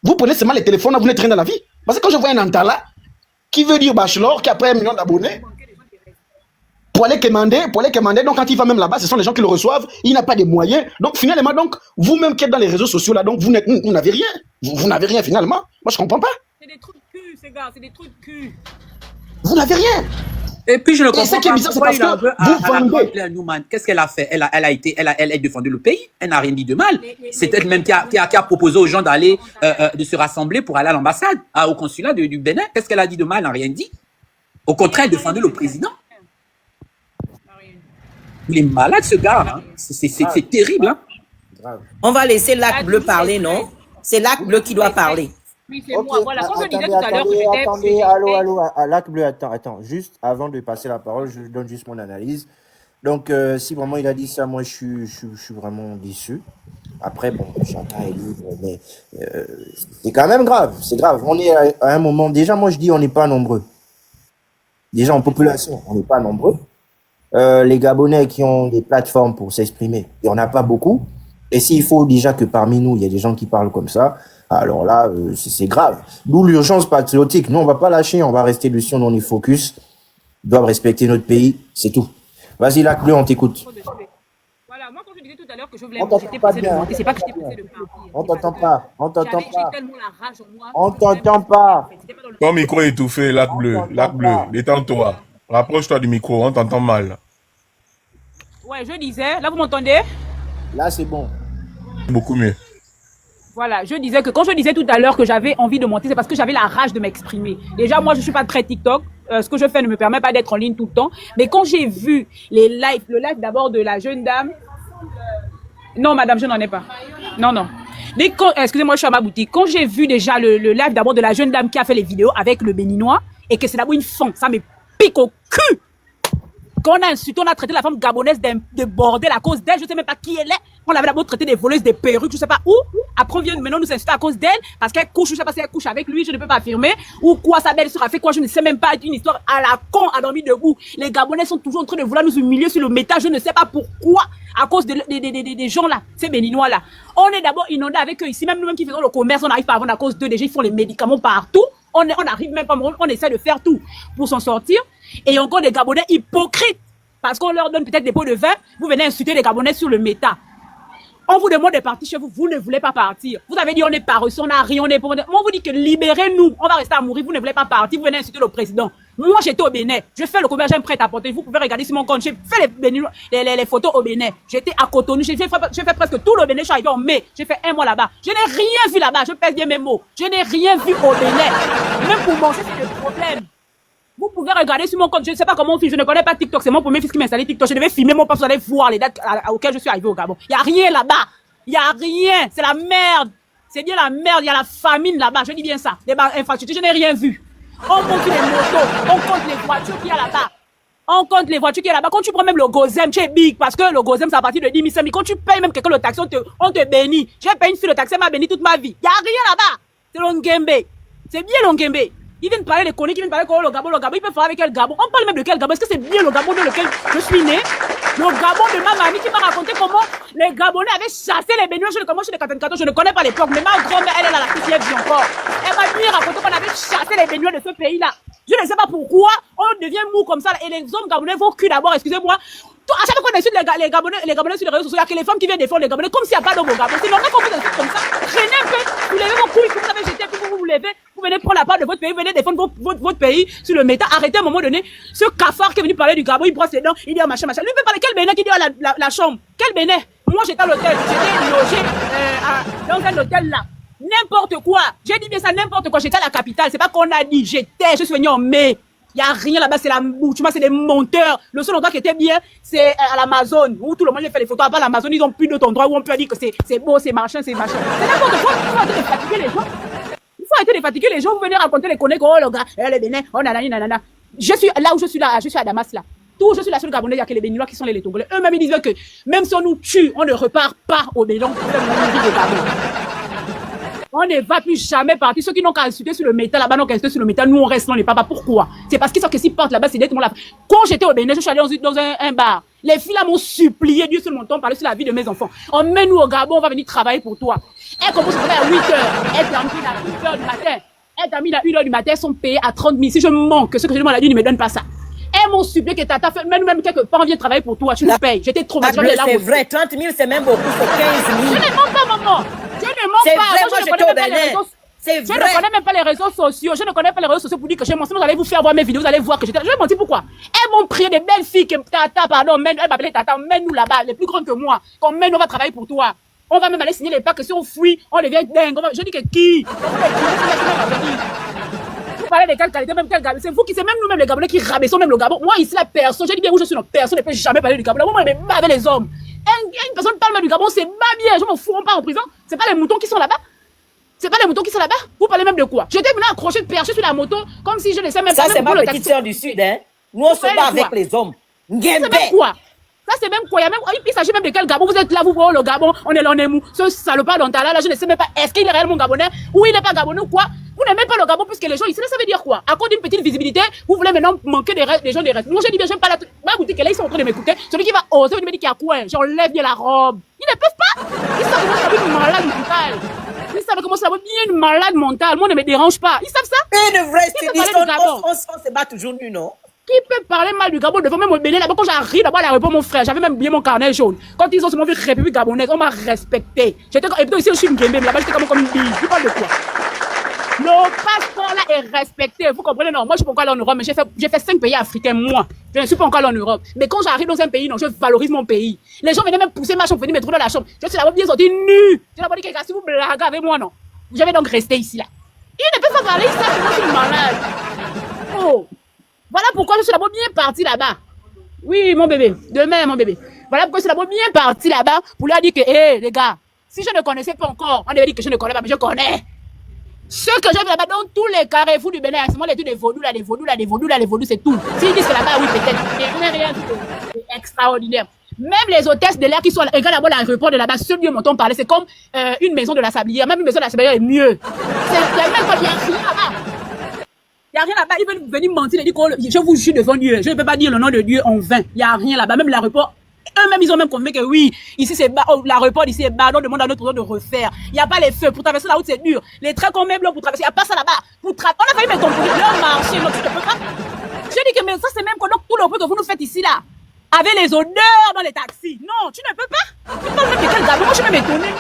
Vous prenez seulement les téléphones, vous n'êtes rien dans la vie. Parce que quand je vois un Antala, qui veut dire bachelor, qui a près 1 million d'abonnés, pour aller commander. Donc, quand il va même là-bas, ce sont les gens qui le reçoivent. Il n'a pas de moyens. Donc, finalement, vous-même qui êtes dans les réseaux sociaux, là, donc, vous n'avez rien. Vous n'avez rien, finalement. Moi, je comprends pas. C'est des trucs de cul, ces gars, c'est des trucs de cul. Vous n'avez rien. Et puis je ne comprends ce qui est pas bizarre, c'est pourquoi parce il en que veut vous à la vendez. Claire Newman. Qu'est-ce qu'elle a fait? Elle a défendu le pays. Elle n'a rien dit de mal. C'est elle même qui a proposé aux gens d'aller, de se rassembler pour aller à l'ambassade, au consulat du Bénin. Qu'est-ce qu'elle a dit de mal? Elle n'a rien dit. Au contraire, elle défendait le président. Il est malade, ce gars. Hein. C'est terrible. Hein. On va laisser Lac Bleu parler, non? C'est Lac Bleu qui doit parler. Oui, c'est moi. Voilà, quand je disais tout à l'heure que j'étais... Attendez, allô, Lac Bleu, attends, juste avant de passer la parole, je donne juste mon analyse. Donc, si vraiment il a dit ça, moi, je suis vraiment déçu. Après, bon, chacun est libre, mais c'est quand même grave, c'est grave. On est à un moment, déjà, moi, je dis, on n'est pas nombreux. Déjà, en population, on n'est pas nombreux. Les Gabonais qui ont des plateformes pour s'exprimer, il n'y en a pas beaucoup. Et s'il faut déjà que parmi nous, il y a des gens qui parlent comme ça, alors là, c'est grave. D'où l'urgence patriotique. Nous, on va pas lâcher, on va rester dessus, on est focus. Ils doivent respecter notre pays, c'est tout. Vas-y, Lac Bleu, on t'écoute. Voilà, moi, quand je disais tout à l'heure que je voulais j'étais pressée de monter, c'est pas que j'étais pressée de partir. On t'entend pas, on t'entend J'ai pas. tellement la rage en moi. On t'entend pas. Ton micro est étouffé, Lac Bleu. Lac Bleu, détends-toi. Rapproche-toi du micro, on t'entend mal. Ouais, je disais, là, vous m'entendez? Là, c'est bon. Beaucoup mieux. Voilà, je disais que quand je disais tout à l'heure que j'avais envie de monter, c'est parce que j'avais la rage de m'exprimer. Déjà, moi, je suis pas très TikTok. Ce que je fais ne me permet pas d'être en ligne tout le temps. Mais quand j'ai vu le live d'abord de la jeune dame... Non, madame, je n'en ai pas. Non. Mais excusez-moi, je suis à ma boutique. Quand j'ai vu déjà le live d'abord de la jeune dame qui a fait les vidéos avec le Béninois, et que c'est d'abord une femme, ça me pique au cul. Quand on a insulté, on a traité la femme gabonaise de bordel à cause d'elle, je sais même pas qui elle est. On l'avait d'abord traité des voleuses, des perruques, je sais pas où. Après, on vient maintenant nous insulter à cause d'elle, parce qu'elle couche, je sais pas si elle couche avec lui, je ne peux pas affirmer. Ou quoi, sa belle-sœur a fait quoi, je ne sais même pas, une histoire à la con, a dormi debout. Les Gabonais sont toujours en train de vouloir nous humilier sur le méta, je ne sais pas pourquoi, à cause des gens là, ces Béninois là. On est d'abord inondés avec eux ici, même nous-mêmes qui faisons le commerce, on n'arrive pas à vendre à cause d'eux, déjà ils font les médicaments partout. On n'arrive même pas, on essaie de faire tout pour s'en sortir. Et encore des Gabonais hypocrites. Parce qu'on leur donne peut-être des pots de vin, vous venez insulter les Gabonais sur le méta. On vous demande de partir chez vous, vous ne voulez pas partir. Vous avez dit on n'est pas reçu, on n'a rien, on est pour... Moi, on vous dit que libérez-nous, on va rester à mourir, vous ne voulez pas partir, vous venez insulter le président. Moi, j'étais au Bénin, je fais le commerce, j'ai un prêt à porter, vous pouvez regarder sur mon compte, j'ai fait les photos au Bénin. J'étais à Cotonou, j'ai fait presque tout le Bénin, je suis arrivé en mai, j'ai fait 1 mois là-bas. Je n'ai rien vu là-bas, je pèse bien mes mots. Je n'ai rien vu au Bénin. Même pour manger, c'est le problème. Vous pouvez regarder sur mon compte, je ne sais pas comment on filme, je ne connais pas TikTok, c'est mon premier fils qui m'a installé TikTok, je devais filmer mon papa, vous allez voir les dates auxquelles je suis arrivé au Gabon. Il n'y a rien là-bas, il n'y a rien, c'est la merde, c'est bien la merde, il y a la famine là-bas, je dis bien ça, des infrastructures, je n'ai rien vu. On compte les motos, on compte les voitures qu'il y a là-bas. On compte les voitures qu'il y a là-bas. Quand tu prends même le Gozem, tu es big, parce que le Gozem, c'est à partir de 10 000, 5 000. Quand tu payes même quelqu'un le taxi, on te bénit. J'ai payé une fille le taxi, elle m'a béni toute ma vie. Il n'y a rien là-bas. C'est l'Ongembe. C'est bien l'Ongembe. Ils viennent parler des conneries, ils viennent parler de le Gabon, ils peuvent parler avec quel Gabon. On parle même de quel Gabon. Est-ce que c'est bien le Gabon dans lequel je suis né? Le Gabon de ma mamie qui m'a raconté comment les Gabonais avaient chassé les Béninois. Je suis de 94, je ne connais pas l'époque, mais ma grand-mère, elle est à la 6e vie encore. Elle m'a bien raconté qu'on avait chassé les Béninois de ce pays-là. Je ne sais pas pourquoi on devient mou comme ça, et les hommes Gabonais vont cul d'abord, excusez-moi. À chaque fois qu'on insulte les Gabonais sur les réseaux sociaux, il y a que les femmes qui viennent défendre les Gabonais comme s'il n'y a pas d'homme au Gabon. C'est normal qu'on vous insulte comme ça. Prenez un peu, vous levez vos couilles, vous avez jeté, puis vous vous levez, vous venez prendre la part de votre pays, vous venez défendre votre pays sur le méta. Arrêtez à un moment donné, ce cafard qui est venu parler du Gabon, il brosse les dents, il dit machin. Lui, il veut parler quel Bénin qui dit la chambre? Quel Bénin? Moi, j'étais à l'hôtel, j'étais logé dans un hôtel là. N'importe quoi. J'ai dit bien ça, n'importe quoi. J'étais à la capitale, c'est pas qu'on a dit, je suis venu en mai. Il n'y a rien là-bas, c'est la bouche, c'est des monteurs. Le seul endroit qui était bien, c'est à l'Amazon, où tout le monde fait les photos. À part l'Amazon, ils ont plus d'autres endroits où on peut dire que c'est beau, c'est machin, c'est machin. C'est n'importe quoi. Il faut arrêter de fatiguer les gens. Il faut arrêter de fatiguer les gens. Vous venez raconter les conneries, oh le gars, le Bénin, oh nanana. Je suis là où je suis là, je suis à Damas là. Je suis la seule Gabonaise, il n'y a que les Béninois qui sont les Togolais. Eux-mêmes, ils disent que même si on nous tue, on ne repart pas au Bénin. On ne va plus jamais partir. Ceux qui n'ont qu'à insulter sur le métal, là-bas, n'ont qu'à insulter sur le métal. Nous, on reste là, on n'est pas. Pourquoi? C'est parce qu'ils savent que s'ils partent là-bas, c'est directement là. Quand j'étais au Bénin, je suis allé dans un bar. Les filles là m'ont supplié, Dieu seul mon temps, parler sur la vie de mes enfants. Emmène-nous au Gabon, on va venir travailler pour toi. Elle commence à travailler à 8h. Elle termine à 1h du matin. Elle termine à 1h du matin, elles sont payées à 30 000. Si je manque, ce que je demande à Dieu, il ne me donne pas ça. Elles m'ont supplié que Tata fait, même quelque part, on vient travailler pour toi, tu nous payes. J'étais traumatisée. C'est vrai, 30 000, c'est même beaucoup, c'est 15 000. Je ne mens pas, maman. Je ne mens C'est pas. vrai, moi j'étais au Bénin. C'est Je vrai. ne connais même pas les réseaux sociaux. Je ne connais pas les réseaux sociaux pour dire que chez moi. Sinon, vous allez vous faire voir mes vidéos. Vous allez voir que j'étais là. Je vais mentir pourquoi. Elles m'ont prié des belles filles que Tata, pardon, elle m'appelait Tata, mène-nous là-bas, les plus grandes que moi. Quand mène, on va travailler pour toi. On va même aller signer les packs que si on fuit, on devient dingue. Je dis que qui? Vous parlez de quelle qualité, même quelle Gabon. C'est vous qui, c'est même nous-mêmes les Gabonais qui rabaissons même le Gabon. Moi, ici, la personne, j'ai dit bien où je suis, personne ne peut jamais parler du Gabon. Moi, je me bats avec les hommes. Une personne parle mal du Gabon, c'est pas bien. Je m'en fous, on part en prison. C'est pas les moutons qui sont là-bas. C'est pas les moutons qui sont là-bas. Vous parlez même de quoi? J'étais venu accrocher, percher sur la moto, comme si je laissais même ça, pas. Ça, c'est ma petite sœur du Sud, hein. Nous, on se bat avec les hommes. C'est même quoi? Ça, c'est même quoi? Il s'agit même de quel Gabon? Vous êtes là, vous voyez le Gabon, on est là, on est mou. Ce salopard d'Antala, là, je ne sais même pas, est-ce qu'il est réellement Gabonais ou il n'est pas Gabonais ou quoi? Vous n'aimez pas le Gabon puisque les gens ici, ça veut dire quoi? À cause d'une petite visibilité, vous voulez maintenant manquer des gens des restes. Moi, j'ai dit bien, j'aime pas la. Ma boutique, là, ils sont en train de m'écouter. Celui qui va oser, il me dit qu'il y a quoi? J'enlève bien la robe. Ils ne peuvent pas. Ils savent comment ça va une malade mentale. Ils savent comment ça va bien une malade mentale. Moi, ne me dérange pas. Ils savent ça? Une vraie styliste, on se bat toujours nu, non? Qui peut parler mal du Gabon devant même au Bénin? Là-bas, quand j'arrive là-bas, là, mon frère, j'avais même bien mon carnet jaune. Quand ils ont seulement vu République gabonaise, on m'a respecté. J'étais et puis ici, je suis une game, là-bas, j'étais comme une bille. Tu parles de quoi? Le passeport là est respecté. Vous comprenez? Non, moi, je suis pas encore allé en Europe, mais j'ai fait 5 pays africains, moi. Je ne suis pas encore allé en Europe. Mais quand j'arrive dans un pays, non, je valorise mon pays. Les gens venaient même pousser ma chambre, venaient me trouver dans la chambre. Je suis là-bas bien sorti nu. Je suis là-bas dit que si vous blaguez avec moi, non. Je vais donc rester ici, là. Ils ne peuvent pas parler, ça, c'est moi qui suis malade. Oh. Voilà pourquoi je suis d'abord bien parti là-bas. Oui, mon bébé. Demain, mon bébé. Voilà pourquoi je suis d'abord bien parti là-bas pour leur dire que, hé, les gars, si je ne connaissais pas encore, on devait dire que je ne connais pas, mais je connais. Ce que j'ai vu là-bas dans tous les carrefours du Bénin, c'est moi les trucs des vaudous, là, des vaudous, là, des vaudous, là, des vaudous, c'est tout. S'ils disent que là-bas, oui, peut-être, mais rien de extraordinaire. Même les hôtesses de l'air qui sont là, regarde d'abord l'aéroport de là-bas, seul Dieu m'entend parler, c'est comme une maison de la Sablière. Même une maison de la Sablière est mieux. C'est même pas bien rien là-bas. Il n'y a rien là-bas, ils veulent venir mentir et dire que je vous jure devant Dieu, je ne peux pas dire le nom de Dieu en vain. Il n'y a rien là-bas, même l'aéroport. Eux-mêmes, ils ont même confirmé que oui, ici c'est bas, l'aéroport ici est bas, on demande à notre président de refaire. Il n'y a pas les feux, pour traverser la route c'est dur. Les trains qu'on met blancs pour traverser, il n'y a pas ça là-bas. On a failli mettre ton produit, leur marché, donc tu ne peux pas. Je dis que mais ça c'est même que tout le bruit que vous nous faites ici là, avec les odeurs dans les taxis. Non, tu ne peux pas. Tu parles même de quel Gabon, moi je suis même étonnée.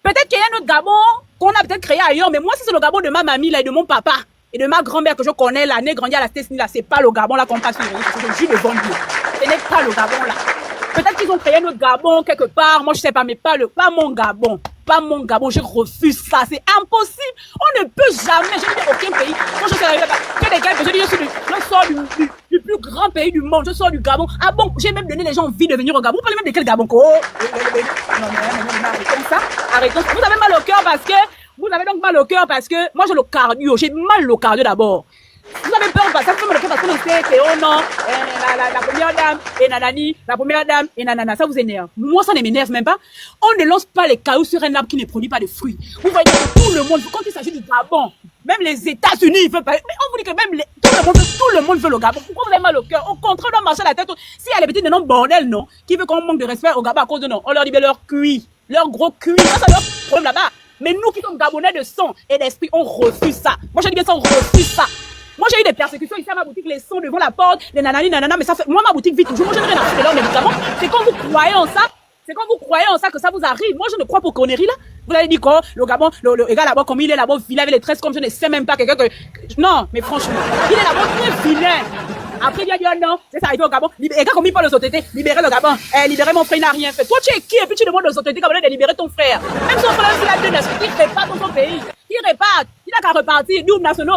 Peut-être qu'il y a un autre Gabon qu'on a peut-être créé ailleurs, mais moi si c'est le Gabon de ma mamie là et de mon papa, et de ma grand-mère que je connais, l'année grandie à la Stéphanie, là, c'est pas le Gabon là qu'on passe sur les réseaux, je suis devant Dieu. Ce n'est pas le Gabon là. Peut-être qu'ils ont créé notre Gabon quelque part, moi je sais pas, mais pas mon Gabon. Pas mon Gabon, je refuse ça, c'est impossible. On ne peut jamais, je ne dis aucun pays. Quand je suis arrivé là-bas, je sors du plus grand pays du monde, je sors du Gabon. Ah bon, j'ai même donné les gens envie de venir au Gabon. Vous parlez même de quel Gabon? Oh, non, arrêtons ça, arrêtons. Vous avez mal au cœur parce que vous avez donc mal au cœur parce que moi j'ai le cardio, j'ai mal au cardio d'abord. Vous avez peur parce que ça fait mal au cœur parce qu'on sait que oh non, la première dame et nanani, la première dame et nanana, ça vous énerve. Moi ça ne m'énerve même pas. On ne lance pas les cailloux sur un arbre qui ne produit pas de fruits. Vous voyez que tout le monde, quand il s'agit du Gabon, même les États-Unis ils veulent pas. Mais on vous dit que même tout le monde veut le Gabon. Pourquoi vous avez mal au cœur? Au contraire, on doit marcher à la tête. S'il y a les petits de non bordel, non, qui veut qu'on manque de respect au Gabon à cause de non, on leur dit bien leur cuit, leur gros cuit. Ça leur problème là-bas. Mais nous qui sommes Gabonais de sang et d'esprit, on refuse ça. Moi, je dis bien ça, on refuse ça. Moi, j'ai eu des persécutions ici à ma boutique, les sons devant la porte, les nanani, nanana, mais ça fait, moi, ma boutique vit toujours. Moi, je n'ai rien à faire de leurs médicaments. C'est quand vous croyez en ça. C'est quand vous croyez en ça que ça vous arrive. Moi, je ne crois pas aux conneries là. Vous avez dit quoi? Le Gabon, le gars là-bas, comme il est là-bas, il avait les tresses comme je ne sais même pas quelqu'un que, non, mais franchement, il est là-bas très vilain. Après, il a dit, oh non, c'est ça arrivé au Gabon. Et quand il parle de société, libérer le Gabon. Libérer mon frère, il n'a rien fait. Toi, tu es qui? Et puis tu demandes aux autorités gabonaises de libérer ton frère. Même son frère, il a deux nations, il répare dans son pays. Il répare. Il n'a qu'à repartir. Nous, nationaux,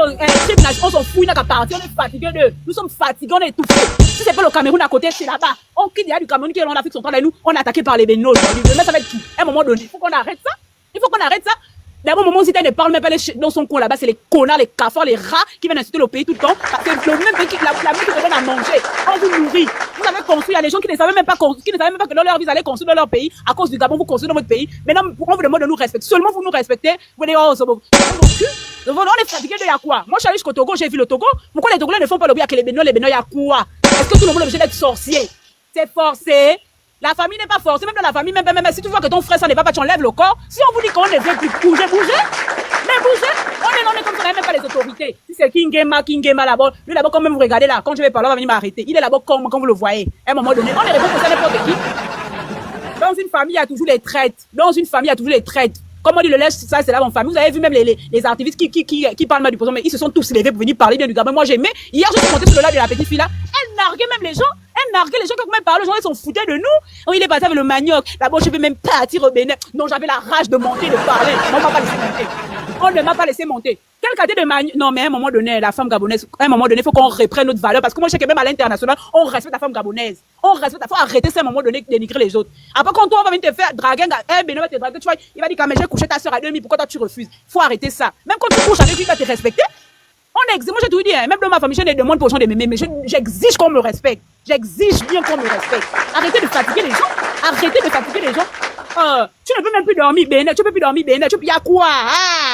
on s'en fout, il n'a qu'à partir. On est fatigués d'eux. Nous sommes fatigués, on est étouffés. Si c'est pas le Cameroun à côté, c'est là-bas. On quitte, il y a du Cameroun qui est en Afrique centrale et nous, on est attaqué par les Bénins. Mais ça va être qui? À un moment donné, il faut qu'on arrête ça. Il faut qu'on arrête ça. D'abord, au moment où Zita ne parle même pas dans son coin là-bas, c'est les connards, les cafards, les rats qui viennent insulter le pays tout le temps. Parce que le même pays, la même qui te donne à manger, on vous nourrit. Vous avez construit, il y a des gens qui ne savaient même pas que dans leur vie, ils allaient construire dans leur pays. À cause du Gabon, vous construisez dans votre pays. Maintenant, pourquoi on vous demande de nous respecter? Seulement vous nous respectez. Vous dites, oh, c'est bon. On est fatigué de quoi? Moi, je suis allé jusqu'au Togo, j'ai vu le Togo. Pourquoi les Togolais ne font pas le bruit avec les Bénins, il y a quoi? Est-ce que tout le monde est obligé d'être sorcier? C'est forcé. La famille n'est pas forcée, même dans la famille, même si tu vois que ton frère, ça n'est pas, tu enlèves le corps. Si on vous dit qu'on ne veut plus bouger. Mais bouger, on est comme ça, même pas les autorités. Si c'est Kingema là-bas, lui là-bas, quand même vous regardez là, quand je vais parler, on va venir m'arrêter. Il est là-bas comme vous le voyez. À un moment donné, on est répond que ça n'importe qui. Dans une famille, il y a toujours les traites. Comme on dit, le lèche, ça, c'est là mon famille. Vous avez vu même les activistes qui parlent mal du président, mais ils se sont tous levés pour venir parler bien du Gabon. Moi, j'aimais. Hier, je suis montée sur le live de la petite fille là. Elle narguait même les gens. Les gens qui même parlé, les gens, ils sont foutés de nous. Oh, il est passé avec le manioc. Là-bas, je vais même partir au Bénin. Non, j'avais la rage de monter, de parler. On ne m'a pas laissé monter. Quelle qualité de manioc? Non, mais à un moment donné, la femme gabonaise, à un moment donné, il faut qu'on reprenne notre valeur. Parce que moi, je sais que même à l'international, on respecte la femme gabonaise. Il faut arrêter ça à un moment donné de dénigrer les autres. Après, quand toi, on va venir te faire draguer, Bénin va te draguer, tu vois, il va dire, mais j'ai couché ta soeur à 2000, pourquoi toi tu refuses? Il faut arrêter ça. Même quand tu couches avec lui, il va te respecter. Moi, j'ai tout dit, hein. Même dans ma famille, je ne demande pas aux gens de m'aimer, mais j'exige qu'on me respecte. J'exige bien qu'on me respecte. Arrêtez de fatiguer les gens. Tu ne peux même plus dormir, Bénin. Tu peux plus dormir, Bénin. Il y a quoi?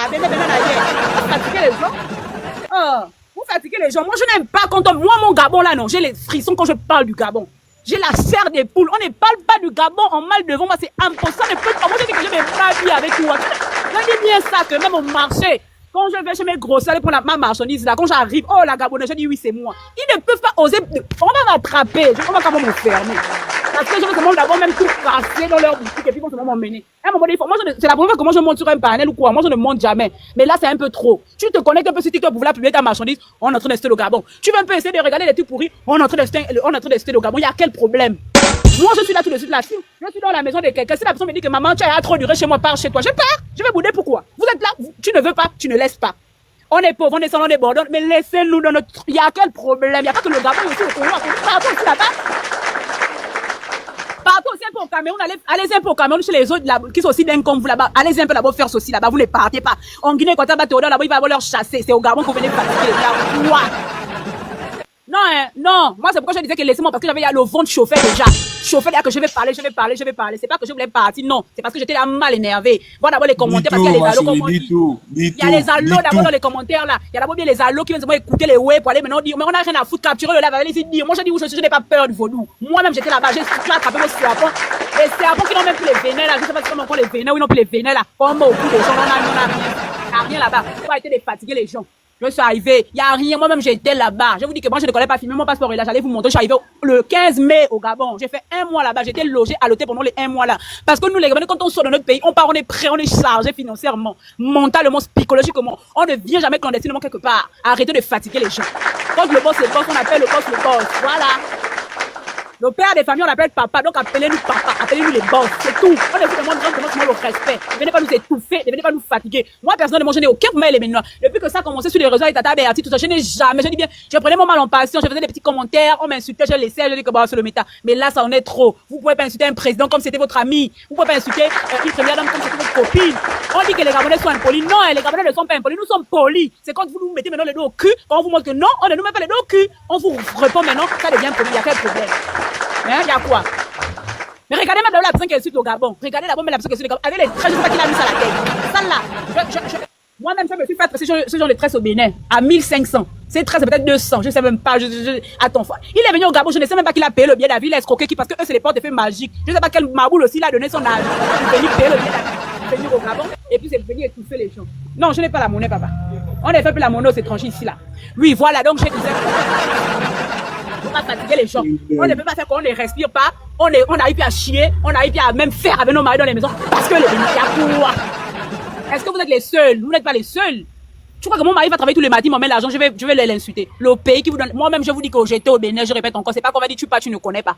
Bénin, vous fatiguez les gens. Vous fatiguez les gens. Moi, je n'aime pas quand moi, mon Gabon, là, non. J'ai les frissons quand je parle du Gabon. J'ai la chair des poules. On ne parle pas du Gabon en mal devant moi. C'est impossible. Moi, je dis que je ne vais pas vivre avec toi. Je dis bien ça, que même au marché, quand je vais chez mes grosses salles pour ma marchandise, là, quand j'arrive, oh, la Gabonaise, je dis oui, c'est moi. Ils ne peuvent pas oser, on va m'attraper, on va quand même me fermer. Parce que je veux que moi, d'abord, même tout casser dans leur boutique et puis, ils vont m'emmener. À un moment donné, c'est la première fois que moi, je monte sur un panel ou quoi. Moi, je ne monte jamais. Mais là, c'est un peu trop. Tu te connectes un peu sur TikTok pour vouloir publier ta marchandise, on est en train d'acheter le Gabon. Tu veux un peu essayer de regarder les trucs pourris, on est en train d'acheter le Gabon. Il y a quel problème? Moi, je suis là tout de suite là. Je suis dans la maison de quelqu'un. Si la personne me dit que maman, tu as trop duré chez moi, pars chez toi. Je pars. Je vais bouder pourquoi? Vous êtes là, tu ne veux pas, tu ne laisses pas. On est pauvres, on est sans, on est bordons, mais laissez-nous dans notre... Il y a quel problème? Il n'y a pas que le Gabon aussi au Congo. Partout aussi là-bas. Partout aussi un peu au Cameroun. Allez un peu au Cameroun chez les autres là, qui sont aussi dingues comme vous là-bas. Allez un peu là-bas faire ceci là-bas. Vous ne partez pas. En Guinée, quand tu là-bas, il va leur chasser. C'est au Gabon que vous venez fatiguer. Là, non. Moi, c'est pourquoi je disais que laissez-moi, parce que j'avais le ventre chauffé déjà. Chauffé là que je vais parler. C'est pas que je voulais partir, non. C'est parce que j'étais là mal énervé. Voilà d'abord les commentaires, parce qu'il y a les allos, comme on dit. Il y a les allos d'abord dans les commentaires là. Il y a d'abord bien les allos qui viennent écouter les ouais pour aller maintenant dire, mais on a rien à foutre, capturer le live, allez dire. Moi, je dis où je n'ai pas peur du vaudou. Moi-même, j'étais là-bas, j'ai attrapé mon serpent. Les serpents qui n'ont même plus les vénins là. Je sais pas si on encore les vénins ou ils n'ont plus les vénins là. Comme au bout des gens, on a rien là-bas. Il faut arrêter de fatiguer les gens. Je suis arrivé, il n'y a rien, moi-même j'étais là-bas. Je vous dis que moi je ne connais pas filmer mon passeport et là, j'allais vous montrer, je suis arrivé le 15 mai au Gabon. J'ai fait 1 mois là-bas, j'étais logé à l'hôtel pendant les 1 mois là. Parce que nous les Gabonais, quand on sort de notre pays, on part, on est prêt, on est chargé financièrement, mentalement, psychologiquement. On ne vient jamais clandestinement quelque part. Arrêtez de fatiguer les gens. Quand le boss est boss, on appelle le boss. Voilà. Le père des familles, on l'appelle papa, donc appelez-nous papa, appelez-nous les boss, c'est tout. On est vraiment le respect. Ne venez pas nous étouffer, ne venez pas nous fatiguer. Moi, personnellement, je n'ai aucun problème avec les maintenant. Depuis que ça a commencé sur les réseaux, et Tata Béati, tout ça, je n'ai jamais, je dis bien, je prenais mon mal en passion, je faisais des petits commentaires, on m'insultait, je laissais, je dis que bon, c'est le méta. Mais là, ça en est trop. Vous pouvez pas insulter un président comme c'était votre ami. Vous pouvez pas insulter une première dame comme c'était votre copine. On dit que les Gabonais sont impolis. Non, les Gabonais ne sont pas impolis, nous sommes polis. C'est quand vous nous mettez maintenant les dos au cul, quand on vous montre que non, on ne nous met pas les dos au cul. On vous répond maintenant, ça devient poli, il y a quel problème? Il y a quoi? Mais regardez même la personne qui est suite au Gabon. Regardez d'abord la personne qui est suite au Gabon. Avec les tresses, je sais pas qui l'a mis ça à la tête. Ça là. Moi-même, je me suis fait ce genre de tresses au Bénin. À 1500. Ces tresses, c'est peut-être 200. Je sais même pas. Attends, il est venu au Gabon. Je ne sais même pas qu'il a payé le billet d'avion. Il a escroqué qui, parce que eux, c'est les porte-feux magiques. Je ne sais pas quel maboule aussi, il a donné son âge. Il est venu payer le billet d'avion. Il est venu au Gabon. Et puis, c'est venu étouffer les gens. Non, je n'ai pas la monnaie, papa. On a fait plus la monnaie aux étrangers ici, là. Oui, voilà. Donc, je disais. Pas fatiguer les gens. On ne peut pas faire qu'on ne respire pas. On arrive à chier. On arrive à même faire avec nos maris dans les maisons. Parce que les quoi? Est-ce que vous êtes les seuls? Vous n'êtes pas les seuls. Tu crois que mon mari va travailler tous les matins, m'emmène l'argent, je vais l'insulter. Le pays qui vous donne. Moi-même, je vous dis que j'étais au Bénin, je répète encore. C'est pas qu'on va dire tu ne connais pas.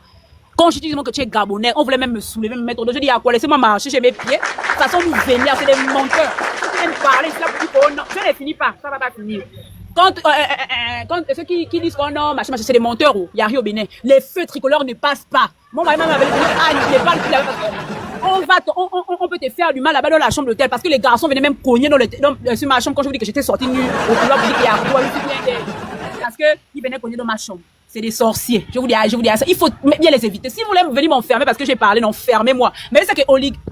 Quand je dis que tu es Gabonais, on voulait même me soulever, me mettre au dos. Je dis à quoi? Laissez-moi marcher chez mes pieds. De toute façon, nous vénère, c'est des menteurs. Ceux qui viennent parler, c'est là pour dire que non, je ne finis pas. Ça va pas finir. Quand ceux qui disent que non, machin, c'est des menteurs, il y a rien au Bénin. Les feux tricolores ne passent pas. Mon mari même avait dit, il n'est pas on peut te faire du mal là-bas dans la chambre d'hôtel parce que les garçons venaient même cogner sur ma chambre quand je vous dis que j'étais sortie nue au couloir pour dire qu'il y a quoi, parce que ils venaient cogner dans ma chambre. c'est des sorciers. Je vous dis ça. Il faut bien les éviter. Si vous voulez venir m'enfermer parce que j'ai parlé, non, fermez-moi. Mais c'est que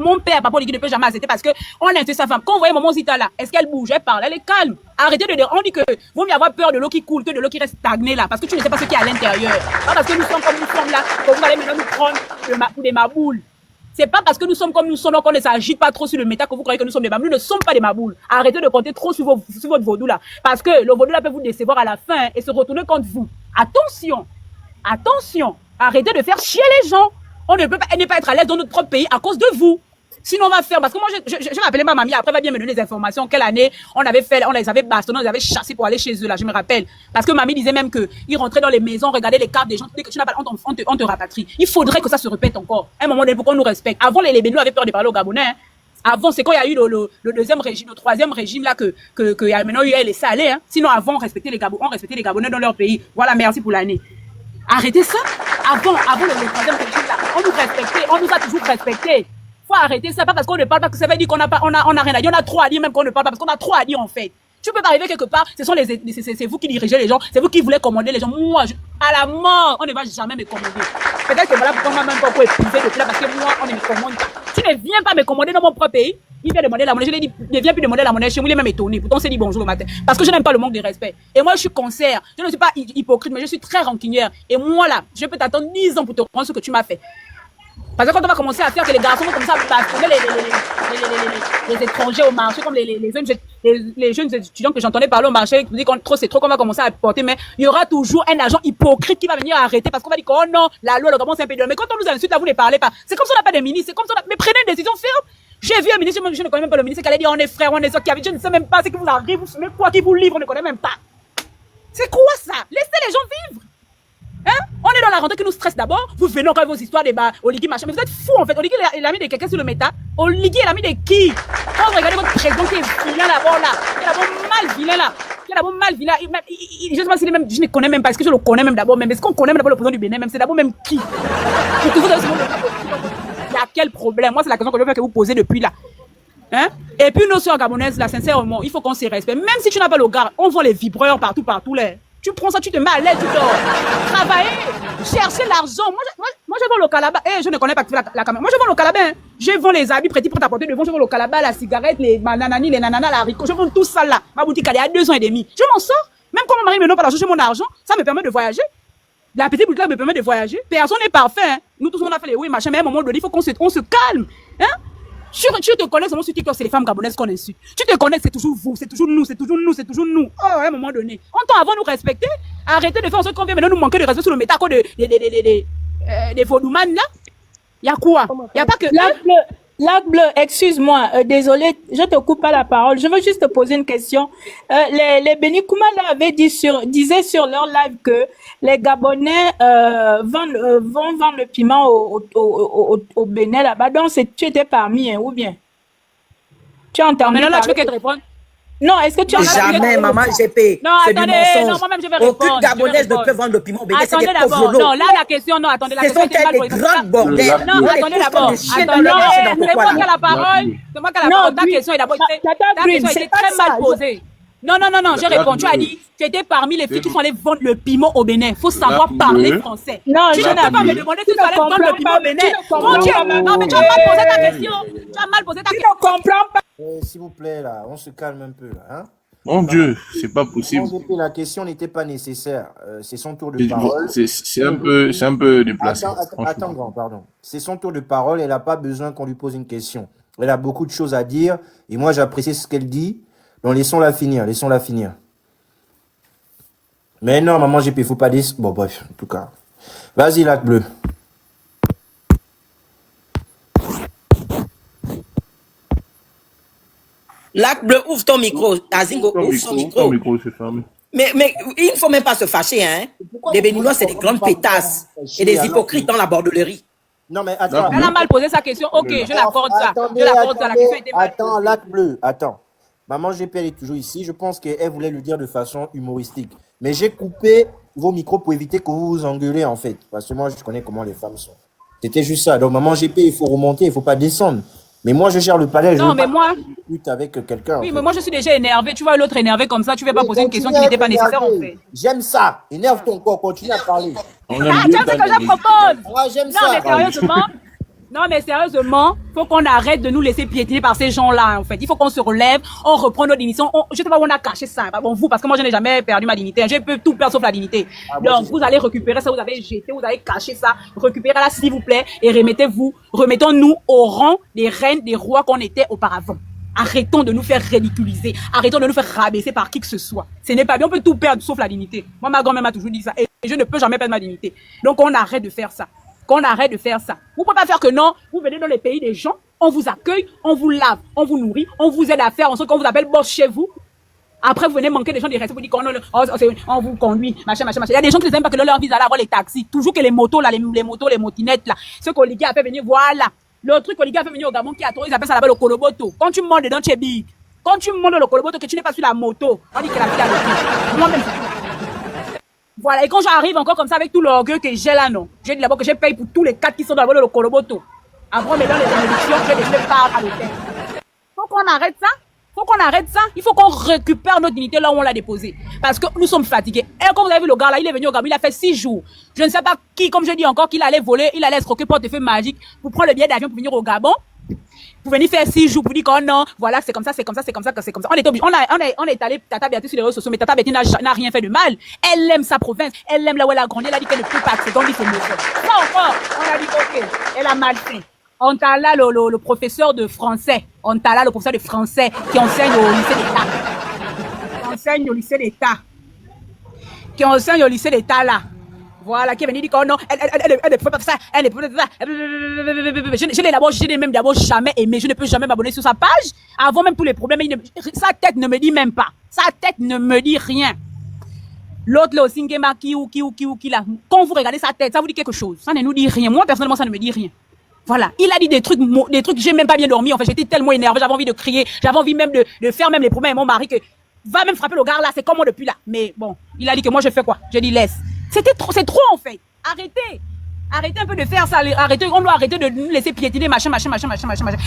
mon père, papa Oligui ne peut jamais accepter parce que on a insulté sa femme. Quand vous voyez maman Zita là, est-ce qu'elle bouge, elle parle, elle est calme. Arrêtez de dire, on dit que vaut mieux avoir peur de l'eau qui coule que de l'eau qui reste stagnée là, parce que tu ne sais pas ce qu'il y a à l'intérieur. Pas parce que nous sommes comme nous sommes là, que vous allez maintenant nous prendre des maboules. C'est pas parce que nous sommes comme nous sommes, qu'on ne s'agite pas trop sur le méta que vous croyez que nous sommes des maboules. Nous ne sommes pas des maboules. Arrêtez de compter trop sur votre vaudou là. Parce que le vaudou là peut vous décevoir à la fin et se retourner contre vous. Attention. Attention. Arrêtez de faire chier les gens. On ne peut pas être à l'aise dans notre propre pays à cause de vous. Sinon, on va faire, parce que moi, je vais appeler ma mamie, après, elle va bien me donner des informations. Quelle année on les avait bastonnés, on les avait chassés pour aller chez eux, là, je me rappelle. Parce que mamie disait même qu'ils rentraient dans les maisons, regardaient les cartes des gens, dès que tu n'as pas, on te rapatrie. Il faudrait que ça se répète encore. À un moment donné, pour qu'on nous respecte. Avant, les Béninois avaient peur de parler aux Gabonais, hein. Avant, c'est quand il y a eu le deuxième régime, le troisième régime, là, que y a maintenant eu les salés, hein. Sinon, avant, on respectait les Gabonais dans leur pays. Voilà, merci pour l'année. Arrêtez ça. Avant le troisième régime, là, on nous respectait, on nous a toujours respectés. Faut arrêter ça, pas parce qu'on ne parle pas que ça veut dire qu'on a rien à dire. On a trop à dire même qu'on ne parle pas parce qu'on a trop à dire en fait. Tu peux pas arriver quelque part, c'est vous qui dirigez les gens, c'est vous qui voulez commander les gens. Moi, à la mort, on ne va jamais me commander. Peut-être que voilà pourquoi moi même pas pour épouser de là parce que moi, on ne me commande pas. Tu ne viens pas me commander dans mon propre pays. Il vient demander la monnaie. Je lui ai dit, ne viens plus demander la monnaie chez moi. Il est même étonné. Pourtant, on s'est dit bonjour le matin. Parce que je n'aime pas le manque de respect. Et moi, je suis concert. Je ne suis pas hypocrite, mais je suis très rancunière. Et moi, là, je peux t'attendre 10 ans pour te rendre ce que tu m'as fait. Parce que quand on va commencer à faire que les garçons vont commencer à bastonner les étrangers au marché, comme les jeunes étudiants que j'entendais parler au marché, qui disent que c'est trop qu'on va commencer à porter, mais il y aura toujours un agent hypocrite qui va venir arrêter parce qu'on va dire que oh non, la loi, le Gabon, c'est un pays de loi. Mais quand on nous insulte, là, vous ne parlez pas. C'est comme si on n'a pas de ministre, c'est comme si on a... Mais prenez une décision ferme. J'ai vu un ministre, je ne connais même pas le ministre, qui allait dire on est frères, on est soeurs, je ne sais même pas ce qui vous arrive, vous fumez quoi qui vous livre, on ne connaît même pas. C'est quoi ça? Laissez les gens vivre. Hein? On est dans la rentrée qui nous stresse d'abord. Vous venez encore avec vos histoires des Oligui machin. Mais vous êtes fous en fait. Oligui est l'ami de quelqu'un sur le méta. Oligui est l'ami de qui? Quand vous regardez votre président qui est vilain là-bas là. Il est d'abord mal vilain là. Il est d'abord mal vilain. Je ne sais pas s'il est même. Je ne connais même pas. Est-ce que je le connais même d'abord même? Est-ce qu'on connaît même d'abord le président du Bénin même? C'est d'abord même qui? Il y a quel problème? Moi, c'est la question que je veux que vous posez depuis là. Hein? Et puis nos soeurs gabonaises là, sincèrement, il faut qu'on se respecte. Même si tu n'as pas le gars, on vend les vibreurs partout là. Tu prends ça, tu te mets à l'aise, tu dors. Travailler, chercher l'argent. Moi, je vends le calaba. Je ne connais pas la caméra. Moi, je vends le calaba. Hein. Je vends les habits prêts pour t'apporter devant. Je vends le calaba, la cigarette, les bananani, les nananas, la haricot. Je vends tout ça là. Ma boutique, elle est à 2 ans et demi. Je m'en sors. Même quand mon mari me donne pas l'argent, j'ai mon argent. Ça me permet de voyager. La petite boutique là me permet de voyager. Personne n'est parfait. Hein. Nous tous, on a fait les oui, machin. Mais à un moment donné, il faut qu'on se calme. Hein? Tu te connais seulement sur TikTok, c'est les femmes gabonaises qu'on insulte. Tu te connais, c'est toujours vous, c'est toujours nous, c'est toujours nous, c'est toujours nous. Oh, à un moment donné. On t'en avant nous respecter. Arrêtez de faire en sorte qu'on vient maintenant nous manquer de respect sur le méta des vaudoumanes là. Il y a quoi? Il y a pas que. Lac bleu, excuse-moi, désolé, je te coupe pas la parole. Je veux juste te poser une question. Les Béni Koumana disaient sur leur live que les Gabonais vont vendre le piment au Bénin là-bas. Donc tu étais parmi, hein, ou bien? Tu as entendu? Maintenant là, tu veux qu'elle te réponde? Non, est-ce que tu as jamais, maman GP. Non, attendez, non, moi-même je vais répondre. Aucune Gabonaise ne peut vendre le piment au Bénin. Attendez d'abord. Non, là la question, non, attendez, la question c'est mal posée. Ce sont des grands bordels. Non, attendez d'abord. C'est moi qui ai la parole. C'est moi qui ai la parole. Ta question est d'abord. Ta question était très mal posée. Non, je réponds. Tu as dit, tu étais parmi les filles qui sont allées vendre le piment au Bénin. Il faut savoir parler français. Non, tu n'as pas me demander si tu allais vendre le piment au Bénin. Non, mais tu as mal posé ta question. Tu as mal posé ta question. Tu ne comprends pas. S'il vous plaît, là, on se calme un peu, là. Hein? Mon Dieu, c'est pas possible. La question n'était pas nécessaire. C'est son tour de parole. C'est un peu déplacé. Attends, grand, pardon. C'est son tour de parole. Elle n'a pas besoin qu'on lui pose une question. Elle a beaucoup de choses à dire. Et moi, j'apprécie ce qu'elle dit. Donc, laissons-la finir. Mais non, maman, il ne faut pas dire... Bon, bref, en tout cas. Vas-y, Lac Bleu. Lac Bleu, ouvre ton micro. Azingo, ouvre son micro. Ton micro, c'est fermé. Mais il ne faut même pas se fâcher, hein. Les Béninois, c'est des grandes pétasses et des hypocrites dans la bordellerie. Non, mais attends. Elle a mal posé sa question. Ok, je l'accorde ça. Je l'accorde ça. La question était mal posée. Attends, Lac Bleu, attends. Maman GP, elle est toujours ici. Je pense qu'elle voulait le dire de façon humoristique. Mais j'ai coupé vos micros pour éviter que vous vous engueulez, en fait. Parce que moi, je connais comment les femmes sont. C'était juste ça. Donc, maman GP, il faut remonter, il ne faut pas descendre. Mais moi, je gère le panel. Je Non, veux mais pas moi, discuter avec quelqu'un. oui, En mais fait. moi, je suis déjà énervé. Tu vois l'autre énervé comme ça, tu ne vas pas Mais poser une question continue qui à n'était pas nécessaire, en m'énerver. fait. J'aime ça. Énerve ton corps, continue à parler. On aime Ah, bien tu sais ce ta que je propose? Ah, j'aime Non, ça. mais sérieusement, non, mais sérieusement, faut qu'on arrête de nous laisser piétiner par ces gens-là, en fait. Il faut qu'on se relève, on reprend notre dignité. Je sais pas où on a caché ça. Bon, vous, parce que moi, je n'ai jamais perdu ma dignité. Je peux tout perdre sauf la dignité. Ah, moi, Donc, vous allez récupérer ça, vous avez jeté, vous avez caché ça. Récupérez-la, s'il vous plaît, et remettons-nous au rang des reines, des rois qu'on était auparavant. Arrêtons de nous faire ridiculiser. Arrêtons de nous faire rabaisser par qui que ce soit. Ce n'est pas bien. On peut tout perdre sauf la dignité. Moi, ma grand-mère m'a toujours dit ça. Et je ne peux jamais perdre ma dignité. Donc, on arrête de faire ça. Qu'on arrête de faire ça. Vous ne pouvez pas faire que non. Vous venez dans les pays des gens. On vous accueille. On vous lave. On vous nourrit. On vous aide à faire en sorte qu'on vous appelle boss chez vous. Après, vous venez manquer des gens de respect. Vous dites qu'on vous conduit. Machin. Il y a des gens qui n'aiment pas que leur vie d'aller avoir les taxis. Toujours que les motos, là, les motos, les motinettes, là. Ce qu'Oligui a fait venir, voilà. Le truc qu'Oligui a fait venir au Gabon qui a trop, ils appellent ça là-bas le Koloboto. Quand tu montes dedans, tu es big. Quand tu montes dans le Koloboto, que tu n'es pas sur la moto, on dit que la vie a le pied. Moi-même, voilà, et quand j'arrive encore comme ça avec tout l'orgueil que j'ai là, non. J'ai dit d'abord que j'ai payé pour tous les 4 qui sont dans le Koloboto. Après, mais dans les bénédictions, j'ai laissé part à l'hôtel. Faut qu'on arrête ça. Il faut qu'on récupère notre dignité là où on l'a déposée. Parce que nous sommes fatigués. Et comme vous avez vu le gars là, il est venu au Gabon, il a fait 6 jours. Je ne sais pas qui, comme je dis encore, qu'il allait voler, il allait escroquer portefeuille magique pour prendre le billet d'avion pour venir au Gabon. Pour venir faire 6 jours, pour dire que non, voilà, c'est comme ça. On est obligé. On est allé Tata Béatrice sur les réseaux sociaux, mais Tata Béatrice n'a rien fait de mal. Elle aime sa province, elle aime là où elle a grandi, elle a dit qu'elle ne peut pas accéder, on dit c'est mauvais. Pas encore, on a dit ok, elle a mal fait. On t'a là le professeur de français, qui enseigne au lycée d'État. Là. Voilà, qui est venu dire que non, elle ne peut pas faire ça, elle ne peut pas faire ça. Je n'ai même d'abord jamais aimé, je ne peux jamais m'abonner sur sa page. Avant même tous les problèmes, sa tête ne me dit même pas. Sa tête ne me dit rien. L'autre, là, aussi, qui là. Quand vous regardez sa tête, ça vous dit quelque chose. Ça ne nous dit rien. Moi, personnellement, ça ne me dit rien. Voilà, il a dit des trucs, j'ai même pas bien dormi, en fait, j'étais tellement énervée, j'avais envie de crier, j'avais envie même de faire même les problèmes avec mon mari que, va même frapper le gars là, c'est comme moi depuis là. Mais bon, il a dit que moi je fais quoi? J'ai dit laisse. C'est trop en fait. Arrêtez un peu de faire ça, on doit arrêter de nous laisser piétiner, machin.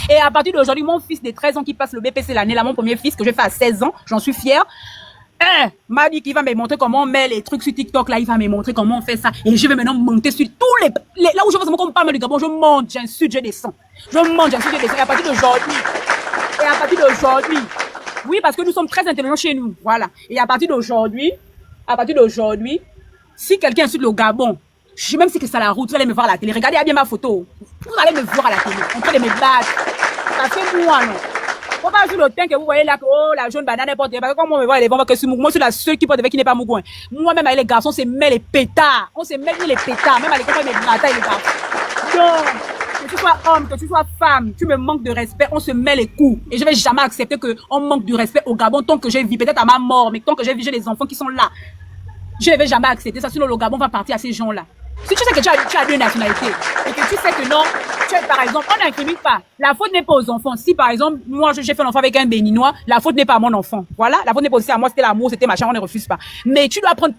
Et à partir d'aujourd'hui, mon fils de 13 ans qui passe le BPC l'année là, mon premier fils que je fais à 16 ans, j'en suis fière. M'a dit qu'il va me montrer comment on met les trucs sur TikTok là, il va me montrer comment on fait ça. Et je vais maintenant monter sur tous les là où je vois comment on parle du Gabon, je monte, j'insulte, je descends. Et à partir d'aujourd'hui, oui, parce que nous sommes très intelligents chez nous, voilà. Et à partir d'aujourd'hui, si quelqu'un insulte le Gabon, même si c'est à la route, vous allez me voir à la télé, regardez bien ma photo. Vous allez me voir à la télé, en train de me battre. Parce que moi, non. Faut pas sur le teint que vous voyez là, que oh, la jaune banane est portée. Parce que comme on me voit, les bons, que moi, je suis la seule qui porte avec qui n'est pas Mougouin. Moi-même, avec les garçons, on se met les pétards. Même à l'école, on met les batailles, les garçons. Donc, que tu sois homme, que tu sois femme, tu me manques de respect, on se met les coups. Et je vais jamais accepter qu'on manque de respect au Gabon tant que j'ai vu, peut-être à ma mort, mais tant que j'ai vu, j'ai les enfants qui sont là. Je ne vais jamais accepter ça, sinon le Gabon va partir à ces gens-là. Si tu sais que tu as deux nationalités, et que tu sais que non, par exemple, on n'incrimine pas. La faute n'est pas aux enfants. Si, par exemple, moi, j'ai fait un enfant avec un Béninois, la faute n'est pas à mon enfant. Voilà. La faute n'est pas aussi à moi, c'était l'amour, c'était machin, on ne refuse pas. Mais tu dois prendre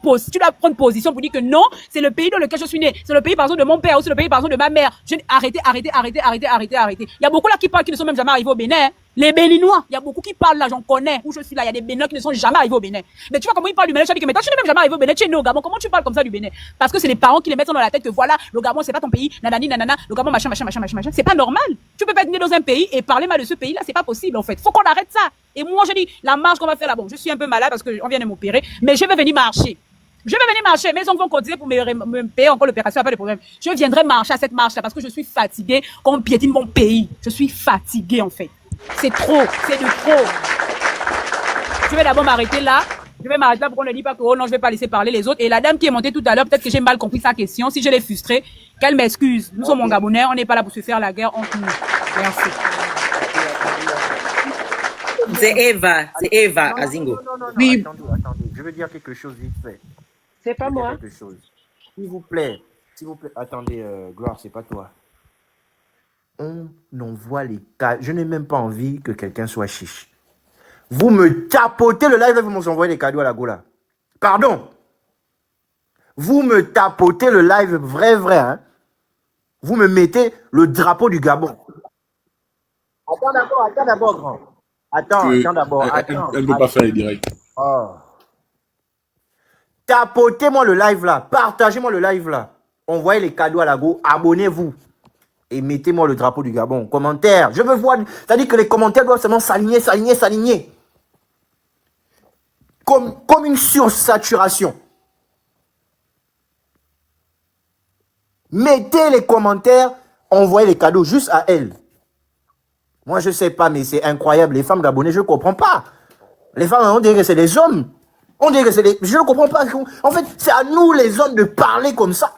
position pour dire que non, c'est le pays dans lequel je suis né. C'est le pays, par exemple, de mon père, ou c'est le pays, par exemple, de ma mère. Arrêtez. Il y a beaucoup là qui parlent qui ne sont même jamais arrivés au Bénin. Les Béninois, il y a beaucoup qui parlent là, j'en connais, où je suis là, il y a des Béninois qui ne sont jamais arrivés au Bénin. Mais tu vois comment ils parlent du Bénin, tu dis que mais toi, tu n'es même jamais arrivé au Bénin, tu es né au Gabon, comment tu parles comme ça du Bénin? Parce que c'est les parents qui les mettent dans la tête que voilà, le Gabon, c'est pas ton pays, nanani, nanana, le Gabon, machin. C'est pas normal. Tu peux pas être né dans un pays et parler mal de ce pays-là, c'est pas possible, en fait. Faut qu'on arrête ça. Et moi, je dis, la marche qu'on va faire là, bon, je suis un peu malade parce qu'on vient de m'opérer, mais je vais venir marcher. Mes enfants vont continuer pour me payer encore l'opération, pas de problème. Je viendrai marcher à cette marche-là parce que je suis fatiguée qu'on piétine mon pays. Je suis fatiguée, en fait. C'est de trop. Je vais d'abord m'arrêter là. Pour qu'on ne dise pas que, oh non, je vais pas laisser parler les autres. Et la dame qui est montée tout à l'heure, peut-être que j'ai mal compris sa question. Si je l'ai frustrée, qu'elle m'excuse. Nous sommes en Gabonais, on n'est pas là pour se faire la guerre entre nous. Merci. C'est Eva, Azingo. Non, oui. Attendez. Je veux dire quelque chose vite fait. C'est pas moi. S'il vous plaît. Attendez, Gloire, c'est pas toi. On envoie les cas. Je n'ai même pas envie que quelqu'un soit chiche. Vous me tapotez le live et vous m'envoyez les cadeaux à la Gola. Pardon. Vous me tapotez le live vrai, hein. Vous me mettez le drapeau du Gabon. Attends d'abord, grand. Attends d'abord. Elle ne peut pas faire les directs. Oh. Tapotez-moi le live là. Partagez-moi le live là. Envoyez les cadeaux à la go. Abonnez-vous. Et mettez-moi le drapeau du Gabon. Commentaire. Je veux voir. C'est-à-dire que les commentaires doivent seulement s'aligner. Comme une sursaturation. Mettez les commentaires. Envoyez les cadeaux juste à elle. Moi, je ne sais pas, mais c'est incroyable. Les femmes gabonaises, je ne comprends pas. Les femmes, on dirait que c'est des hommes. On dirait que c'est des... Je ne comprends pas. En fait, c'est à nous, les hommes, de parler comme ça.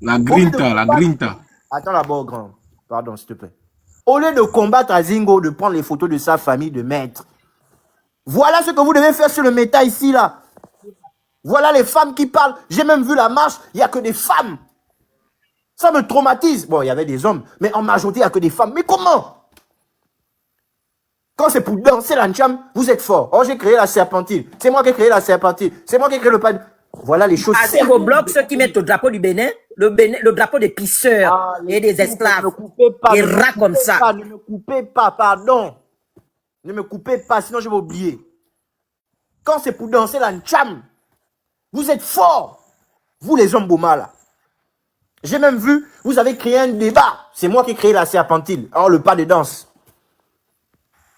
La grinta. Attends d'abord, grand. Pardon, s'il te plaît. Au lieu de combattre Azingo, de prendre les photos de sa famille, de mettre. Voilà ce que vous devez faire sur le méta ici, là. Voilà les femmes qui parlent. J'ai même vu la marche, il n'y a que des femmes. Ça me traumatise. Bon, il y avait des hommes, mais en majorité, il n'y a que des femmes. Mais comment? Quand c'est pour danser l'ancham, vous êtes fort. Oh, j'ai créé la serpentine. C'est moi qui ai créé la serpentine. C'est moi qui ai créé le pan. Voilà les choses. Azingo bloque ceux qui mettent le drapeau du Bénin, le drapeau des pisseurs et des esclaves. Ne coupez pas. Des rats comme ça. Ne me coupez pas, pardon. Ne me coupez pas, sinon je vais oublier. Quand c'est pour danser l'ancham, vous êtes forts. Vous les hommes Boma là. J'ai même vu, vous avez créé un débat. C'est moi qui ai créé la serpentine. Alors le pas de danse.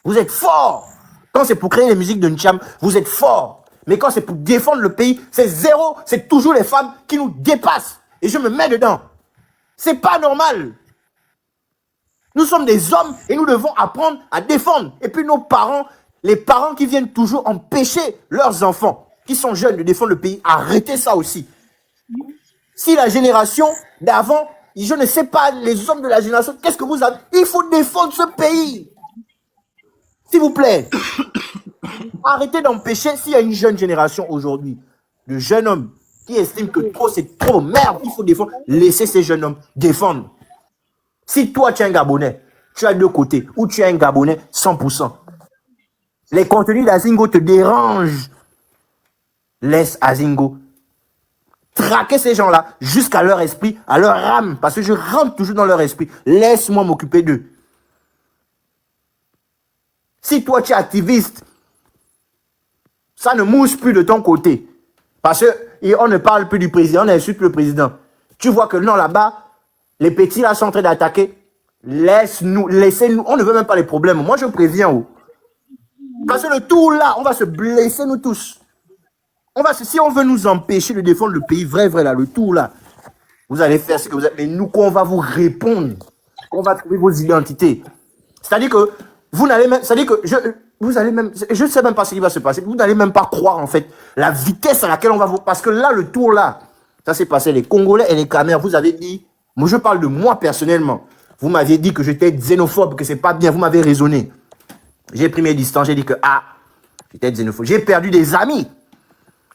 Vous êtes forts. Quand c'est pour créer les musiques de Ncham, vous êtes forts. Mais quand c'est pour défendre le pays, c'est zéro. C'est toujours les femmes qui nous dépassent. Et je me mets dedans. C'est pas normal. Nous sommes des hommes et nous devons apprendre à défendre. Et puis nos parents, les parents qui viennent toujours empêcher leurs enfants, qui sont jeunes, de défendre le pays, arrêtez ça aussi. Si la génération d'avant, je ne sais pas, les hommes de la génération, qu'est-ce que vous avez? Il faut défendre ce pays. S'il vous plaît, arrêtez d'empêcher, s'il y a une jeune génération aujourd'hui, de jeunes hommes qui estiment que trop c'est trop, merde, il faut défendre, laissez ces jeunes hommes défendre. Si toi tu es un Gabonais, tu as deux côtés, ou tu es un Gabonais 100%, les contenus d'Azingo te dérangent, laisse Azingo traquer ces gens-là jusqu'à leur esprit, à leur âme, parce que je rentre toujours dans leur esprit, laisse-moi m'occuper d'eux. Si toi, tu es activiste, ça ne mousse plus de ton côté. Parce qu'on ne parle plus du président, on n'insulte plus le président. Tu vois que non, là-bas, les petits là sont en train d'attaquer. Laisse-nous, laissez-nous. On ne veut même pas les problèmes. Moi, je préviens. Oh. Parce que le tout là, on va se blesser nous tous. Si on veut nous empêcher de défendre le pays, vrai, là, le tout là, vous allez faire ce que vous avez. Mais nous, qu'on va vous répondre. On va trouver vos identités. C'est-à-dire que vous n'allez même, c'est-à-dire que je ne sais même pas ce qui va se passer. Vous n'allez même pas croire, en fait, la vitesse à laquelle on va vous, parce que là, le tour là, ça s'est passé, les Congolais et les Camerounais, vous avez dit, moi, je parle de moi personnellement. Vous m'aviez dit que j'étais xénophobe, que c'est pas bien, vous m'avez raisonné. J'ai pris mes distances, j'ai dit que, j'étais xénophobe. J'ai perdu des amis.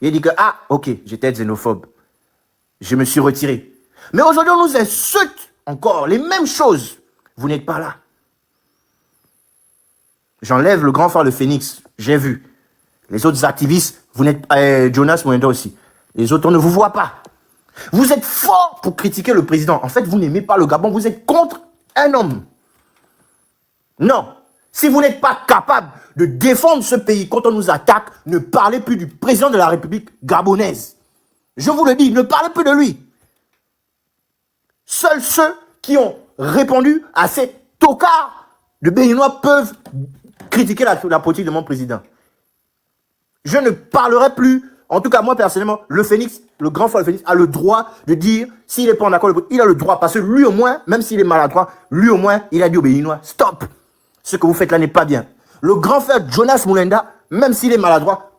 J'ai dit que, ok, j'étais xénophobe. Je me suis retiré. Mais aujourd'hui, on nous insulte encore les mêmes choses. Vous n'êtes pas là. J'enlève le grand phare de Phoenix. J'ai vu. Les autres activistes, vous n'êtes pas... Jonas Moenda aussi. Les autres, on ne vous voit pas. Vous êtes fort pour critiquer le président. En fait, vous n'aimez pas le Gabon. Vous êtes contre un homme. Non. Si vous n'êtes pas capable de défendre ce pays quand on nous attaque, ne parlez plus du président de la République gabonaise. Je vous le dis, ne parlez plus de lui. Seuls ceux qui ont répondu à ces tocards de Béninois peuvent critiquer la politique de mon président. Je ne parlerai plus, en tout cas moi personnellement, le Phoenix, le grand frère Phoenix a le droit de dire s'il n'est pas en accord, il a le droit, parce que lui au moins, même s'il est maladroit, lui au moins, il a dit aux Béninois, stop, ce que vous faites là n'est pas bien. Le grand frère Jonas Moulenda, même s'il est maladroit,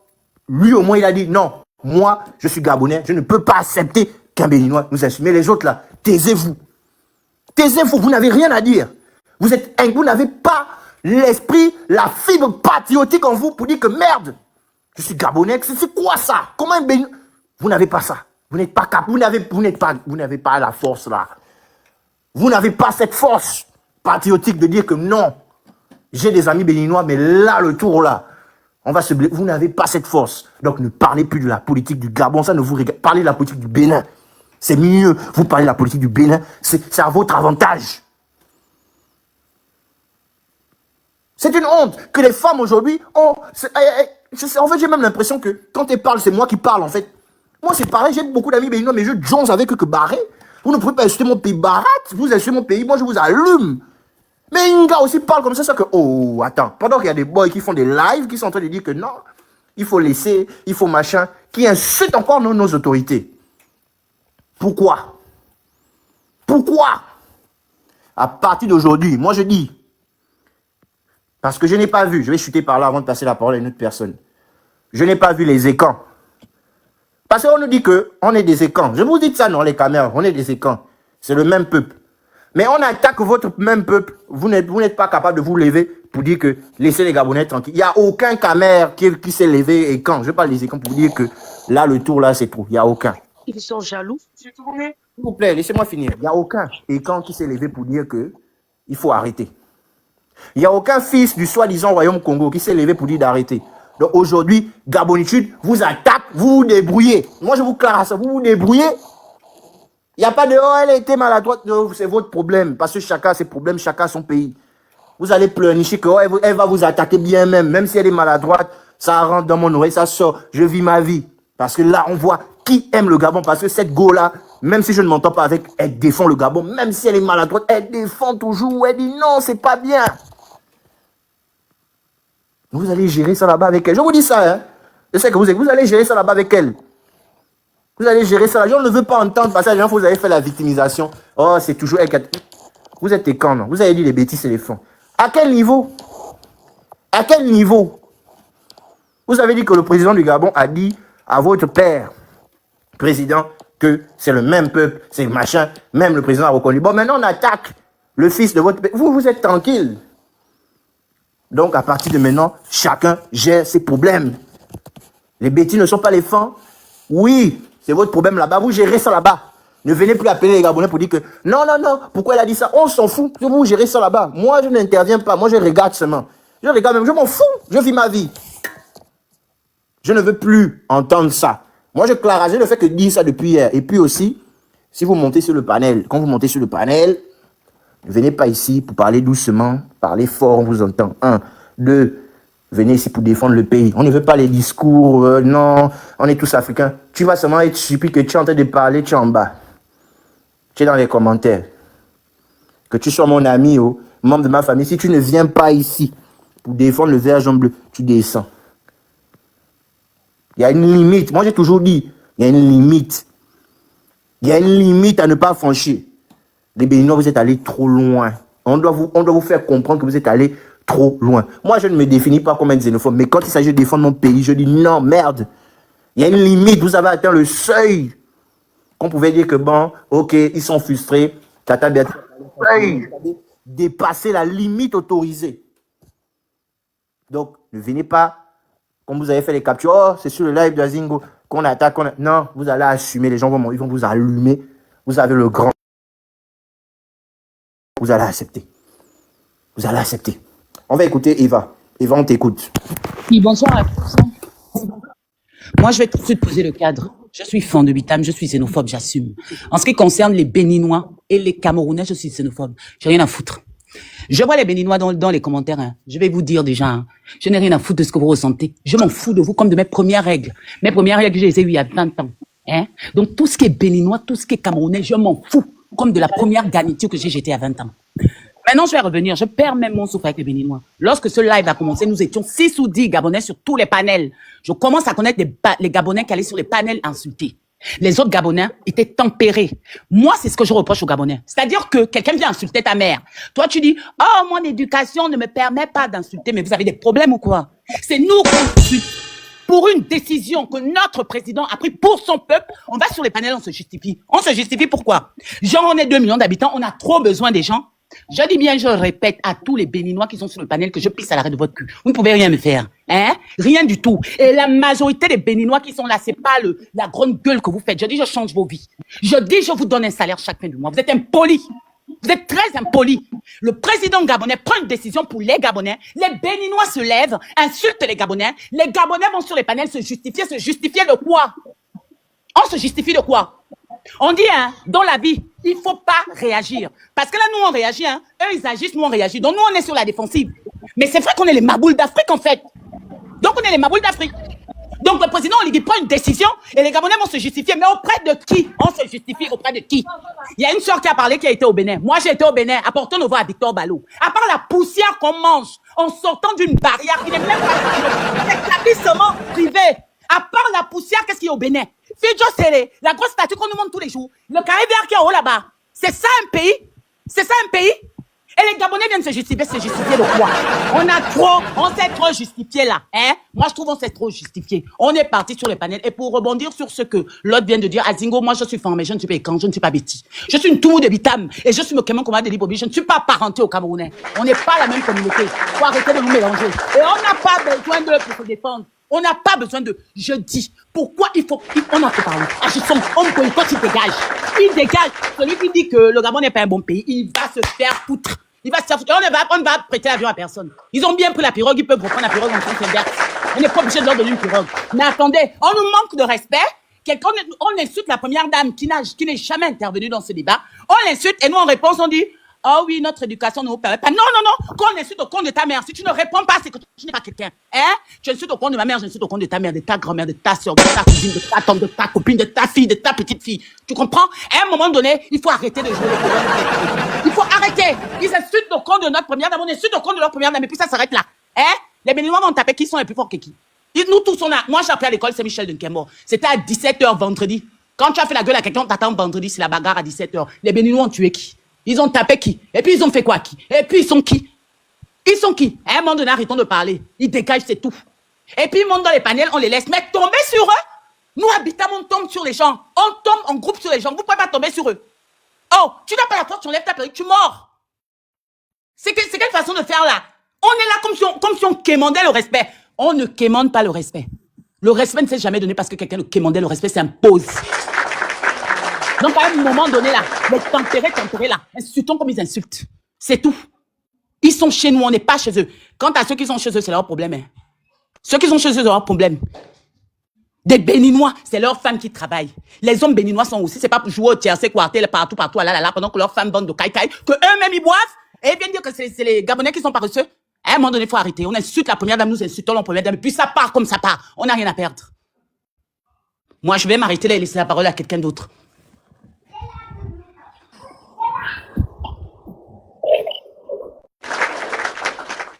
lui au moins il a dit non, moi je suis Gabonais, je ne peux pas accepter qu'un Béninois nous insulte. Mais les autres là, taisez-vous. Taisez-vous, vous n'avez rien à dire. Vous n'avez pas l'esprit, la fibre patriotique en vous pour dire que merde, je suis Gabonais, c'est quoi ça? Comment un Béninois? Vous n'avez pas ça. Vous n'êtes pas capable, vous n'avez pas la force là. Vous n'avez pas cette force patriotique de dire que non, j'ai des amis béninois, mais là, le tour là, on va se blesser. Vous n'avez pas cette force. Donc ne parlez plus de la politique du Gabon, ça ne vous regarde. Parlez de la politique du Bénin. C'est mieux. Vous parlez de la politique du Bénin, c'est à votre avantage. C'est une honte que les femmes aujourd'hui ont... En fait, j'ai même l'impression que quand elles parlent, c'est moi qui parle, en fait. Moi, c'est pareil, j'ai beaucoup d'amis béninois, mais je Jones avec eux que barré. Vous ne pouvez pas insulter mon pays barat. Vous insultez mon pays, moi, je vous allume. Mais un gars aussi parle comme ça que... Oh, attends. Pendant qu'il y a des boys qui font des lives, qui sont en train de dire que non, il faut laisser, il faut machin, qui insultent encore nos autorités. Pourquoi? Pourquoi? À partir d'aujourd'hui, moi je dis, parce que je n'ai pas vu, je vais chuter par là avant de passer la parole à une autre personne. Je n'ai pas vu les écans. Parce qu'on nous dit qu'on est des écans. Je vous dis ça, non, les caméras, on est des écans. C'est le même peuple. Mais on attaque votre même peuple. Vous n'êtes pas capable de vous lever pour dire que laissez les Gabonais tranquilles. Il n'y a aucun caméra qui s'est levé et quand. Je parle des écans pour dire que là, le tour, là, c'est trop. Il n'y a aucun. Ils sont jaloux. S'il vous plaît, laissez-moi finir. Il n'y a aucun écan qui s'est levé pour dire que il faut arrêter. Il n'y a aucun fils du soi-disant Royaume Congo qui s'est levé pour dire d'arrêter. Donc aujourd'hui, Gabonitude vous attaque, vous vous débrouillez. Moi, je vous classe ça, vous vous débrouillez. Il n'y a pas de « oh, elle a été maladroite », c'est votre problème. Parce que chacun a ses problèmes, chacun a son pays. Vous allez pleurnicher que oh, elle va vous attaquer bien même si elle est maladroite, ça rentre dans mon oreille, ça sort, je vis ma vie. Parce que là, on voit qui aime le Gabon. Parce que cette go-là, même si je ne m'entends pas avec, elle défend le Gabon. Même si elle est maladroite, elle défend toujours. Elle dit non, c'est pas bien. Vous allez gérer ça là-bas avec elle. Je vous dis ça, hein. Je sais que vous allez gérer ça là-bas avec elle. Vous allez gérer ça. On ne veut pas entendre parce que les gens, vous avez fait la victimisation. Oh, c'est toujours elle qui a... Vous êtes des cons, non? Vous avez dit les bêtises et les fonds. À quel niveau? À quel niveau? Vous avez dit que le président du Gabon a dit à votre père, président, que c'est le même peuple, c'est machin. Même le président a reconnu. Bon, maintenant, on attaque le fils de votre père. Vous êtes tranquille. Donc, à partir de maintenant, chacun gère ses problèmes. Les bêtises ne sont pas les fins. Oui, c'est votre problème là-bas. Vous gérez ça là-bas. Ne venez plus appeler les Gabonais pour dire que non, non, non, pourquoi elle a dit ça? On s'en fout. Vous gérez ça là-bas. Moi, je n'interviens pas. Moi, je regarde seulement. Je regarde même. Je m'en fous. Je vis ma vie. Je ne veux plus entendre ça. Moi, je clarage le fait que dire ça depuis hier. Et puis aussi, si vous montez sur le panel, quand vous montez sur le panel, ne venez pas ici pour parler doucement, parler fort, on vous entend. 1, 2, venez ici pour défendre le pays. On ne veut pas les discours, non, on est tous africains. Tu vas seulement être stupide que tu es en train de parler, tu es en bas. Tu es dans les commentaires. Que tu sois mon ami ou membre de ma famille, si tu ne viens pas ici pour défendre le vert jaune bleu, tu descends. Il y a une limite. Moi, j'ai toujours dit, il y a une limite. Il y a une limite à ne pas franchir. Les Béninois, vous êtes allés trop loin. On doit vous faire comprendre que vous êtes allés trop loin. Moi, je ne me définis pas comme un xénophobe, mais quand il s'agit de défendre mon pays, je dis non, merde. Il y a une limite. Vous avez atteint le seuil. Qu'on pouvait dire que bon, ok, ils sont frustrés. Tata Béatrice, vous avez dépassé la limite autorisée. Donc, ne venez pas, comme vous avez fait les captures, oh, c'est sur le live de Azingo qu'on attaque. Non, vous allez assumer. Les gens ils vont vous allumer. Vous avez le grand. Vous allez accepter. Vous allez accepter. On va écouter Eva. Eva, on t'écoute. Oui, bonsoir à tous. Moi, je vais tout de suite poser le cadre. Je suis fan de Bitam, je suis xénophobe, j'assume. En ce qui concerne les Béninois et les Camerounais, je suis xénophobe. J'ai rien à foutre. Je vois les Béninois dans les commentaires. Hein. Je vais vous dire déjà, hein, je n'ai rien à foutre de ce que vous ressentez. Je m'en fous de vous comme de mes premières règles. Mes premières règles, je les ai eues il y a 20 ans. Hein. Donc, tout ce qui est Béninois, tout ce qui est Camerounais, je m'en fous. Comme de la première garniture que j'ai jetée à 20 ans. Maintenant, je vais revenir. Je perds même mon souffle avec les Béninois. Lorsque ce live a commencé, nous étions 6 ou 10 Gabonais sur tous les panels. Je commence à connaître les Gabonais qui allaient sur les panels insulter. Les autres Gabonais étaient tempérés. Moi, c'est ce que je reproche aux Gabonais. C'est-à-dire que quelqu'un vient insulter ta mère. Toi, tu dis, oh, mon éducation ne me permet pas d'insulter. Mais vous avez des problèmes ou quoi? C'est nous qui insultons. Pour une décision que notre président a prise pour son peuple, on va sur les panels, on se justifie. On se justifie pourquoi? Genre, on est 2 millions d'habitants, on a trop besoin des gens. Je dis bien, je répète à tous les Béninois qui sont sur le panel que je pisse à l'arrêt de votre cul. Vous ne pouvez rien me faire. Hein? Rien du tout. Et la majorité des Béninois qui sont là, c'est pas la grande gueule que vous faites. Je dis, je change vos vies. Je dis, je vous donne un salaire chaque fin du mois. Vous êtes impolis. Vous êtes très impolis. Le président gabonais prend une décision pour les Gabonais. Les Béninois se lèvent, insultent les Gabonais. Les Gabonais vont sur les panels se justifier. Se justifier de quoi? On se justifie de quoi? On dit, hein, dans la vie, il faut pas réagir. Parce que là, nous, on réagit, hein. Eux, ils agissent, nous, on réagit. Donc, nous, on est sur la défensive. Mais c'est vrai qu'on est les maboules d'Afrique, en fait. Donc, on est les maboules d'Afrique. Donc, le président, on lui dit, prend une décision et les Gabonais vont se justifier. Mais auprès de qui? On se justifie auprès de qui? Il y a une soeur qui a parlé qui a été au Bénin. Moi, j'ai été au Bénin. Apportons nos voix à Victor Balo. À part la poussière qu'on mange en sortant d'une barrière qui n'est même pas l'établissement privé. À part la poussière, qu'est-ce qu'il y a au Bénin? Fidjo Sele, la grosse statue qu'on nous montre tous les jours. Le carré vert qui est en haut là-bas. C'est ça un pays? C'est ça un pays? Et les Gabonais viennent se justifier de quoi? On s'est trop justifié là, hein? Moi, je trouve on s'est trop justifié. On est parti sur les panels. Et pour rebondir sur ce que l'autre vient de dire, Azingo, moi, je suis femme, mais je ne suis pas écran, je ne suis pas Betty. Je suis une tour de Bitam. Et je suis Mokemon Komad de Libobi. Je ne suis pas parenté au Camerounais. On n'est pas la même communauté. Faut arrêter de nous mélanger. Et on n'a pas besoin d'eux pour se défendre. On n'a pas besoin de... Je dis, pourquoi on a fait parler. Agissons, homme politique, il dégage. Il dégage. Celui qui dit que le Gabon n'est pas un bon pays, il va se faire foutre. Il va se faire foutre. On ne va prêter l'avion à personne. Ils ont bien pris la pirogue, ils peuvent reprendre la pirogue en sens inverse. On n'est pas obligé de leur donner une pirogue. Mais attendez, on nous manque de respect. On insulte la première dame qui n'est jamais intervenue dans ce débat. On l'insulte et nous, en réponse, on dit... Oh oui, notre éducation ne nous permet pas. Non, non, non. Quand on insulte au compte de ta mère, si tu ne réponds pas, c'est que tu n'es pas quelqu'un. Hein? Tu insultes au compte de ma mère, j'insulte au compte de ta mère, de ta grand-mère, de ta soeur, de ta cousine, de ta tante, de ta copine, de ta fille, de ta petite fille. Tu comprends? À un moment donné, il faut arrêter de jouer le problème. Il faut arrêter. Ils insultent au compte de notre première dame, on insulte au compte de leur première dame, et puis ça s'arrête là. Hein? Les Béninois vont taper qui sont les plus forts que qui? Nous tous, on a. Moi, j'ai appris à l'école Saint-Michel de Nkembo. C'était à 17h vendredi. Quand tu as fait la gueule à quelqu'un, on t'attend vendredi, c'est la bagarre à 17h. Les Béninois ont tué qui? Ils ont tapé qui? Et puis ils ont fait quoi qui? Et puis ils sont qui? Ils sont qui? À un moment donné, arrêtons de parler. Ils dégagent, c'est tout. Et puis ils montent dans les panels, on les laisse. Mais tomber sur eux? Nous, habitants, on tombe sur les gens. On tombe en groupe sur les gens. Vous ne pouvez pas tomber sur eux. Oh, tu n'as pas la force, tu enlèves ta perruque, tu mords. C'est quelle façon de faire là? On est là comme si on quémandait le respect. On ne quémande pas le respect. Le respect ne s'est jamais donné parce que quelqu'un ne quémandait le respect, s'impose. Donc, à un moment donné, là, les tempérés, là, insultons comme ils insultent. C'est tout. Ils sont chez nous, on n'est pas chez eux. Quant à ceux qui sont chez eux, c'est leur problème. Hein. Ceux qui sont chez eux, c'est leur problème. Des Béninois, c'est leurs femmes qui travaillent. Les hommes béninois sont aussi, c'est pas pour jouer au tiercé, quartier, partout, là, pendant que leurs femmes vendent de caille-caille, que eux-mêmes ils boivent, et ils viennent dire que c'est les Gabonais qui sont paresseux. À un moment donné, il faut arrêter. On insulte la première dame, nous insultons la première dame, et puis ça part comme ça part. On n'a rien à perdre. Moi, je vais m'arrêter là et laisser la parole à quelqu'un d'autre.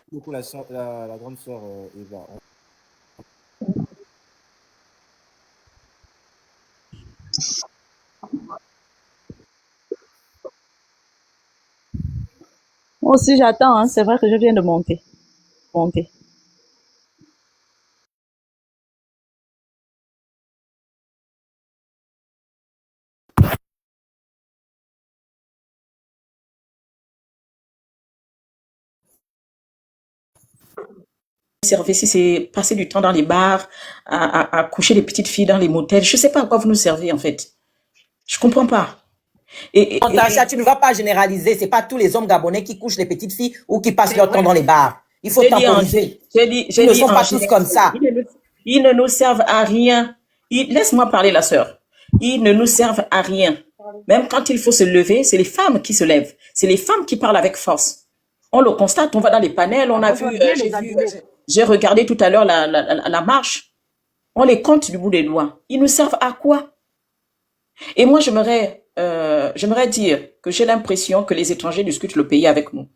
Beaucoup la grande sœur Eva. Moi aussi j'attends, hein. C'est vrai que je viens de monter. Servez si c'est passer du temps dans les bars, à coucher les petites filles dans les motels. Je sais pas à quoi vous nous servez en fait. Je comprends pas. Natacha, tu ne vas pas généraliser. C'est pas tous les hommes gabonais qui couchent les petites filles ou qui passent leur temps dans les bars. Il faut temporiser. Ils ne sont pas tous comme ça. Ils ne nous servent à rien. Laisse-moi parler, la sœur. Ils ne nous servent à rien. Même quand il faut se lever, c'est les femmes qui se lèvent. C'est les femmes qui parlent avec force. On le constate, on va dans les panels, on a vu, j'ai regardé tout à l'heure la marche. On les compte du bout des doigts. Ils nous servent à quoi? Et moi, j'aimerais dire que j'ai l'impression que les étrangers discutent le pays avec nous.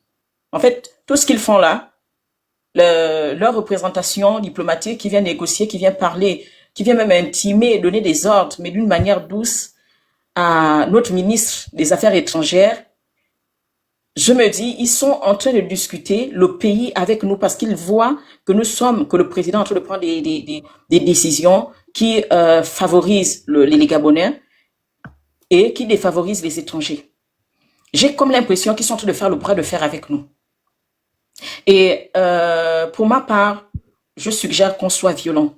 En fait, tout ce qu'ils font là, leur représentation diplomatique qui vient négocier, qui vient parler, qui vient même intimer, donner des ordres, mais d'une manière douce à notre ministre des Affaires étrangères, je me dis, ils sont en train de discuter le pays avec nous parce qu'ils voient que le président est en train de prendre des décisions qui favorisent les Gabonais et qui défavorisent les étrangers. J'ai comme l'impression qu'ils sont en train de faire le bras de fer avec nous. Et pour ma part, je suggère qu'on soit violent.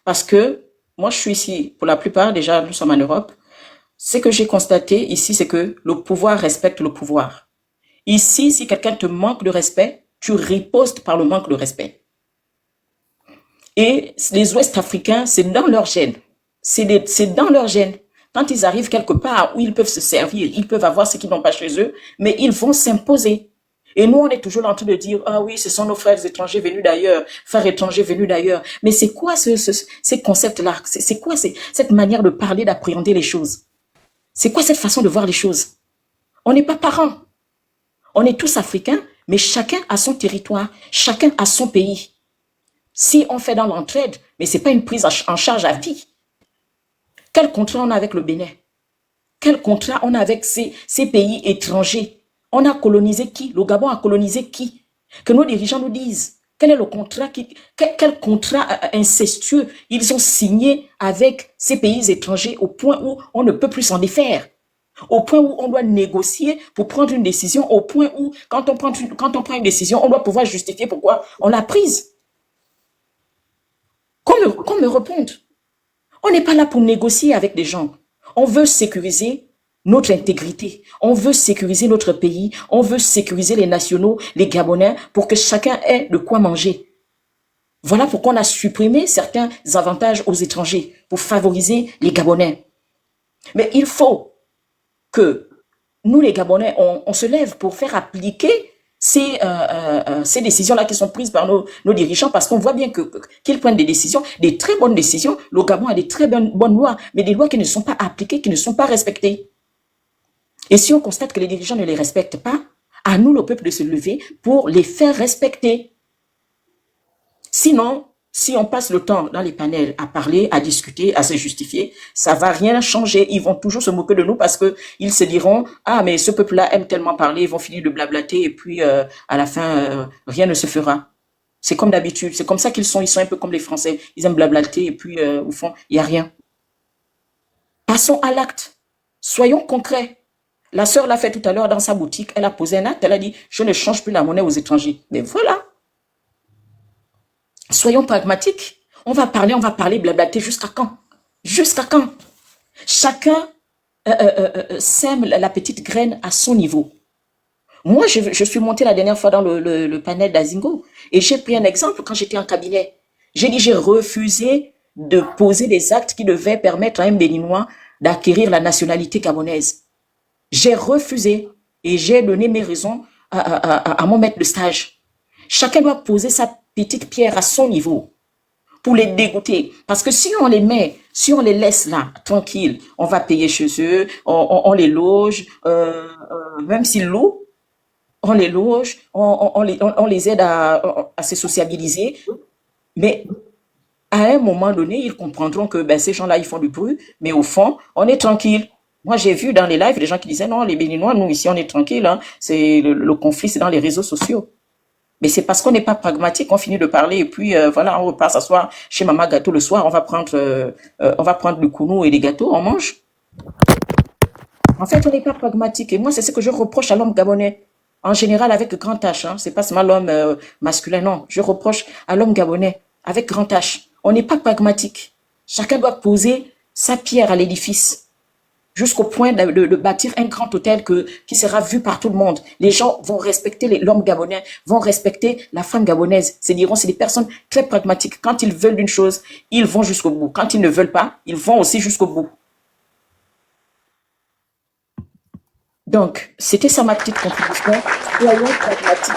Parce que moi, je suis ici, pour la plupart, déjà, nous sommes en Europe. Ce que j'ai constaté ici, c'est que le pouvoir respecte le pouvoir. Ici, si quelqu'un te manque de respect, tu ripostes par le manque de respect. Et les Ouest-Africains, c'est dans leur gène. C'est dans leur gène. Quand ils arrivent quelque part où ils peuvent se servir, ils peuvent avoir ce qu'ils n'ont pas chez eux, mais ils vont s'imposer. Et nous, on est toujours en train de dire, ah oui, ce sont nos frères étrangers venus d'ailleurs, frères étrangers venus d'ailleurs. Mais c'est quoi ces concepts-là? C'est quoi cette manière de parler, d'appréhender les choses? C'est quoi cette façon de voir les choses? On n'est pas parents. On est tous africains, mais chacun a son territoire, chacun a son pays. Si on fait dans l'entraide, mais c'est pas une prise en charge à vie. Quel contrat on a avec le Bénin? Quel contrat on a avec ces pays étrangers? On a colonisé qui? Le Gabon a colonisé qui? Que nos dirigeants nous disent. Quel est le contrat quel contrat incestueux ils ont signé avec ces pays étrangers au point où on ne peut plus s'en défaire? Au point où on doit négocier pour prendre une décision, au point où quand on prend une décision, on doit pouvoir justifier pourquoi on l'a prise. Qu'on me réponde. On n'est pas là pour négocier avec des gens. On veut sécuriser notre intégrité. On veut sécuriser notre pays. On veut sécuriser les nationaux, les Gabonais, pour que chacun ait de quoi manger. Voilà pourquoi on a supprimé certains avantages aux étrangers, pour favoriser les Gabonais. Mais il faut que nous, les Gabonais, on se lève pour faire appliquer ces décisions-là qui sont prises par nos dirigeants, parce qu'on voit bien qu'ils prennent des décisions, des très bonnes décisions. Le Gabon a des très bonnes lois, mais des lois qui ne sont pas appliquées, qui ne sont pas respectées. Et si on constate que les dirigeants ne les respectent pas, à nous, le peuple, de se lever pour les faire respecter. Sinon, si on passe le temps dans les panels à parler, à discuter, à se justifier, ça va rien changer. Ils vont toujours se moquer de nous parce que ils se diront, ah, mais ce peuple-là aime tellement parler, ils vont finir de blablater et puis à la fin, rien ne se fera. C'est comme d'habitude. C'est comme ça qu'ils sont un peu comme les Français. Ils aiment blablater et puis au fond, il n'y a rien. Passons à l'acte. Soyons concrets. La sœur l'a fait tout à l'heure dans sa boutique. Elle a posé un acte. Elle a dit, je ne change plus la monnaie aux étrangers. Mais voilà. Soyons pragmatiques. On va parler, blablater jusqu'à quand? Jusqu'à quand? Chacun sème la petite graine à son niveau. Moi, je suis montée la dernière fois dans le panel d'Azingo et j'ai pris un exemple quand j'étais en cabinet. J'ai dit, j'ai refusé de poser des actes qui devaient permettre à un Béninois d'acquérir la nationalité gabonaise. J'ai refusé et j'ai donné mes raisons à mon maître de stage. Chacun doit poser sa petite pierre à son niveau pour les dégoûter. Parce que si on les laisse là, tranquilles, on va payer chez eux, on les loge, même s'ils louent, on les loge, on les aide à se sociabiliser. Mais à un moment donné, ils comprendront que ces gens-là, ils font du bruit, mais au fond, on est tranquille. Moi, j'ai vu dans les lives des gens qui disaient, non, les Béninois, nous, ici, on est tranquille, hein. C'est le conflit, c'est dans les réseaux sociaux. Mais c'est parce qu'on n'est pas pragmatique, on finit de parler et puis voilà, on repart s'asseoir chez Maman Gâteau le soir, on va prendre le kounou et les gâteaux, on mange. En fait, on n'est pas pragmatique. Et moi, c'est ce que je reproche à l'homme gabonais. En général, avec grand H, hein. C'est pas seulement l'homme masculin, non. Je reproche à l'homme gabonais, avec grand H. On n'est pas pragmatique. Chacun doit poser sa pierre à l'édifice. Jusqu'au point de bâtir un grand hôtel qui sera vu par tout le monde. Les gens vont respecter l'homme gabonais, vont respecter la femme gabonaise. C'est des personnes très pragmatiques. Quand ils veulent une chose, ils vont jusqu'au bout. Quand ils ne veulent pas, ils vont aussi jusqu'au bout. Donc, c'était ça ma petite contribution. Soyons pragmatiques.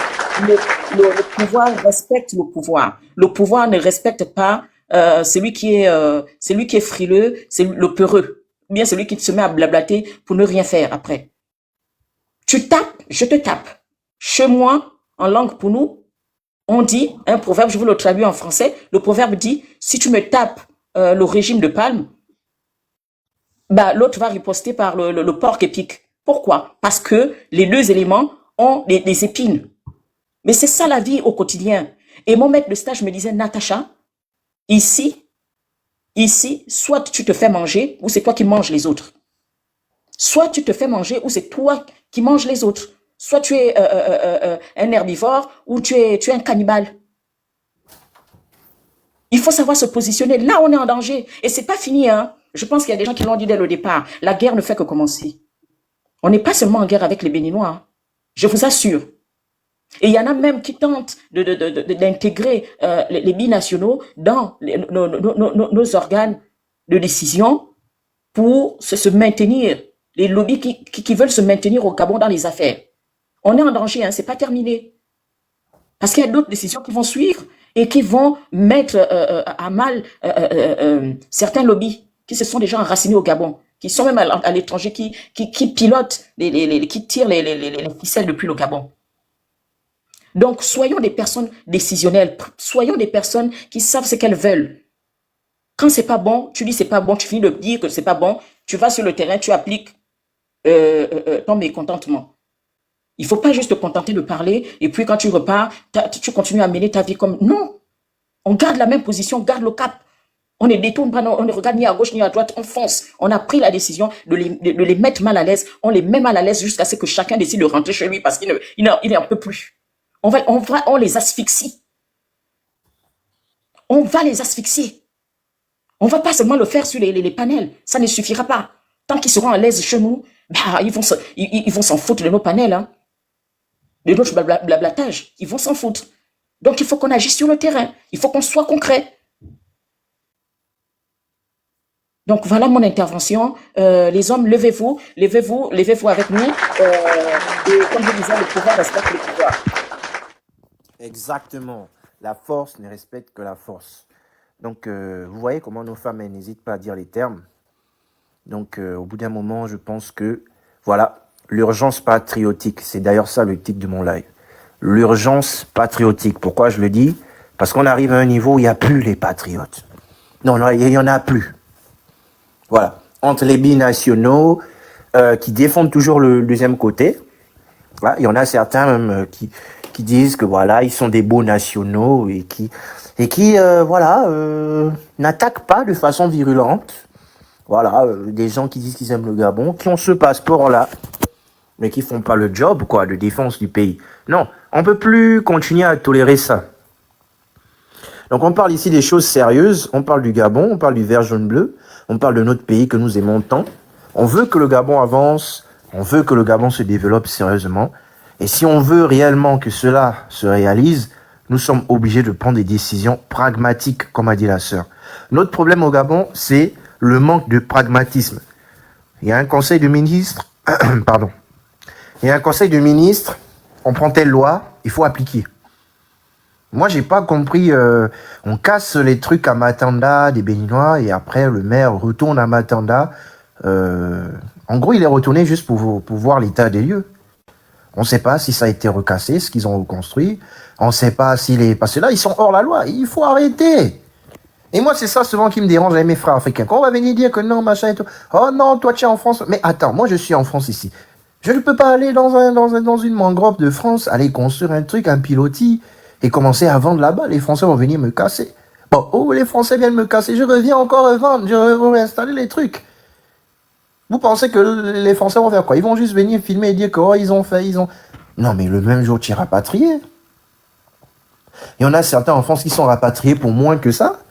Le pouvoir respecte le pouvoir. Le pouvoir ne respecte pas celui qui est frileux, c'est le peureux. Ou bien celui qui se met à blablater pour ne rien faire après. Tu tapes, je te tape. Chez moi, en langue pour nous, on dit, un proverbe, je vous le traduis en français, le proverbe dit, si tu me tapes le régime de Palme, l'autre va riposter par le porc épic. Pourquoi? Parce que les deux éléments ont des épines. Mais c'est ça la vie au quotidien. Et mon maître de stage me disait, Natacha, ici, soit tu te fais manger, ou c'est toi qui manges les autres. Soit tu te fais manger, ou c'est toi qui manges les autres. Soit tu es un herbivore, ou tu es un cannibale. Il faut savoir se positionner. Là, on est en danger. Et c'est pas fini, hein. Je pense qu'il y a des gens qui l'ont dit dès le départ. La guerre ne fait que commencer. On n'est pas seulement en guerre avec les Béninois, hein. Je vous assure. Et il y en a même qui tentent d'intégrer les binationaux dans nos organes de décision pour se maintenir, les lobbies qui veulent se maintenir au Gabon dans les affaires. On est en danger, hein, c'est pas terminé. Parce qu'il y a d'autres décisions qui vont suivre et qui vont mettre à mal certains lobbies qui se sont déjà enracinés au Gabon, qui sont même à l'étranger, qui pilotent, qui tirent les ficelles depuis le Gabon. Donc, soyons des personnes décisionnelles, soyons des personnes qui savent ce qu'elles veulent. Quand c'est pas bon, tu dis c'est pas bon, tu finis de dire que c'est pas bon, tu vas sur le terrain, tu appliques ton mécontentement. Il faut pas juste te contenter de parler et puis quand tu repars, tu continues à mener ta vie comme... Non, on garde la même position, on garde le cap. On ne détourne pas, on ne regarde ni à gauche ni à droite, on fonce. On a pris la décision de les mettre mal à l'aise. On les met mal à l'aise jusqu'à ce que chacun décide de rentrer chez lui parce qu'il n'en peut plus. On les asphyxie. On va les asphyxier. On ne va pas seulement le faire sur les panels. Ça ne suffira pas. Tant qu'ils seront à l'aise chez nous, bah, ils vont s'en foutre de nos panels, hein, de notre blablatage. Ils vont s'en foutre. Donc, il faut qu'on agisse sur le terrain. Il faut qu'on soit concret. Donc, voilà mon intervention. Les hommes, levez-vous avec nous. Et comme je disais, le pouvoir respecte le pouvoir. Exactement. La force ne respecte que la force. Donc, vous voyez comment nos femmes n'hésitent pas à dire les termes. Donc, au bout d'un moment, je pense que, voilà, l'urgence patriotique. C'est d'ailleurs ça le titre de mon live. L'urgence patriotique. Pourquoi je le dis? Parce qu'on arrive à un niveau où il n'y a plus les patriotes. Non, il n'y en a plus. Voilà. Entre les binationaux qui défendent toujours le deuxième côté, voilà, il y en a certains même qui disent que voilà, ils sont des beaux nationaux et qui n'attaquent pas de façon virulente. Voilà, des gens qui disent qu'ils aiment le Gabon, qui ont ce passeport-là, mais qui font pas le job, quoi, de défense du pays. Non, on peut plus continuer à tolérer ça. Donc on parle ici des choses sérieuses, on parle du Gabon, on parle du vert jaune bleu, on parle de notre pays que nous aimons tant. On veut que le Gabon avance, on veut que le Gabon se développe sérieusement. Et si on veut réellement que cela se réalise, nous sommes obligés de prendre des décisions pragmatiques, comme a dit la sœur. Notre problème au Gabon, c'est le manque de pragmatisme. Il y a un conseil de ministres, pardon. Il y a un conseil de ministres, on prend telle loi, il faut appliquer. Moi, j'ai pas compris, on casse les trucs à Matanda, des Béninois, et après, le maire retourne à Matanda. En gros, il est retourné juste pour voir l'état des lieux. On ne sait pas si ça a été recassé, ce qu'ils ont reconstruit. On ne sait pas s'il est... Parce que là, ils sont hors la loi. Il faut arrêter. Et moi, c'est ça souvent qui me dérange avec mes frères africains. Quand on va venir dire que non, machin et tout. Oh non, toi, tu es en France. Mais attends, moi, je suis en France ici. Je ne peux pas aller dans une mangrove de France, aller construire un truc, un pilotis, et commencer à vendre là-bas. Les Français vont venir me casser. Bon, oh, les Français viennent me casser. Je reviens encore revendre. Je vais réinstaller les trucs. Vous pensez que les Français vont faire quoi? Ils vont juste venir filmer et dire que, oh, ils ont fait. Non, mais le même jour, tu es rapatrié. Il y en a certains en France qui sont rapatriés pour moins que ça.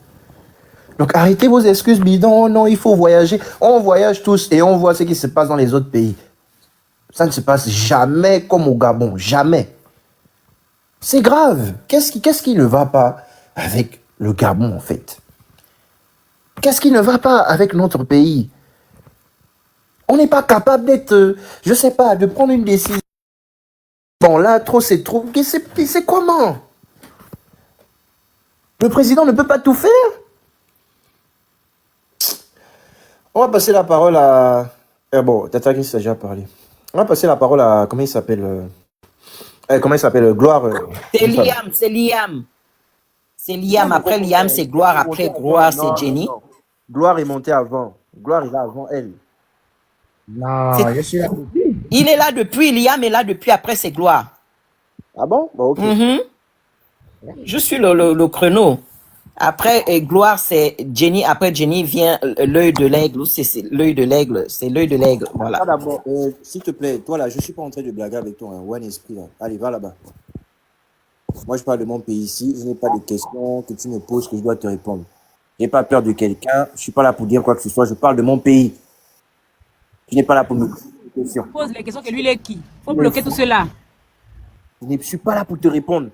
Donc arrêtez vos excuses bidons. Non, il faut voyager. On voyage tous et on voit ce qui se passe dans les autres pays. Ça ne se passe jamais comme au Gabon. Jamais. C'est grave. Qu'est-ce qui ne va pas avec le Gabon, en fait? Qu'est-ce qui ne va pas avec notre pays? On n'est pas capable d'être, je sais pas, de prendre une décision. Bon, là, trop, c'est trop. C'est comment? Le président ne peut pas tout faire? On va passer la parole à... bon, Tata Chris a déjà parlé. On va passer la parole à... Comment il s'appelle Gloire. C'est Liam. C'est Liam. Après Liam, c'est Gloire. Après Gloire, c'est Jenny. Non. Gloire est montée avant. Gloire est là avant elle. Non, je suis là. Il est là depuis, Liam est là depuis, après c'est Gloire. Ah bon? Bon, ok. Je suis le chrono. Après Gloire, c'est Jenny. Après Jenny vient l'œil de l'aigle. C'est l'œil de l'aigle. C'est l'œil de l'aigle. Voilà. D'abord, s'il te plaît, toi là, je suis pas en train de blaguer avec toi. Hein. Ouais, un esprit là. Allez, va là-bas. Moi, je parle de mon pays ici. Je n'ai pas de questions que tu me poses que je dois te répondre. J'ai pas peur de quelqu'un. Je suis pas là pour dire quoi que ce soit. Je parle de mon pays. Je n'ai pas là pour me poser des questions. Pose les questions que lui, il est qui? Faut bloquer tout cela. Je ne suis pas là pour te répondre.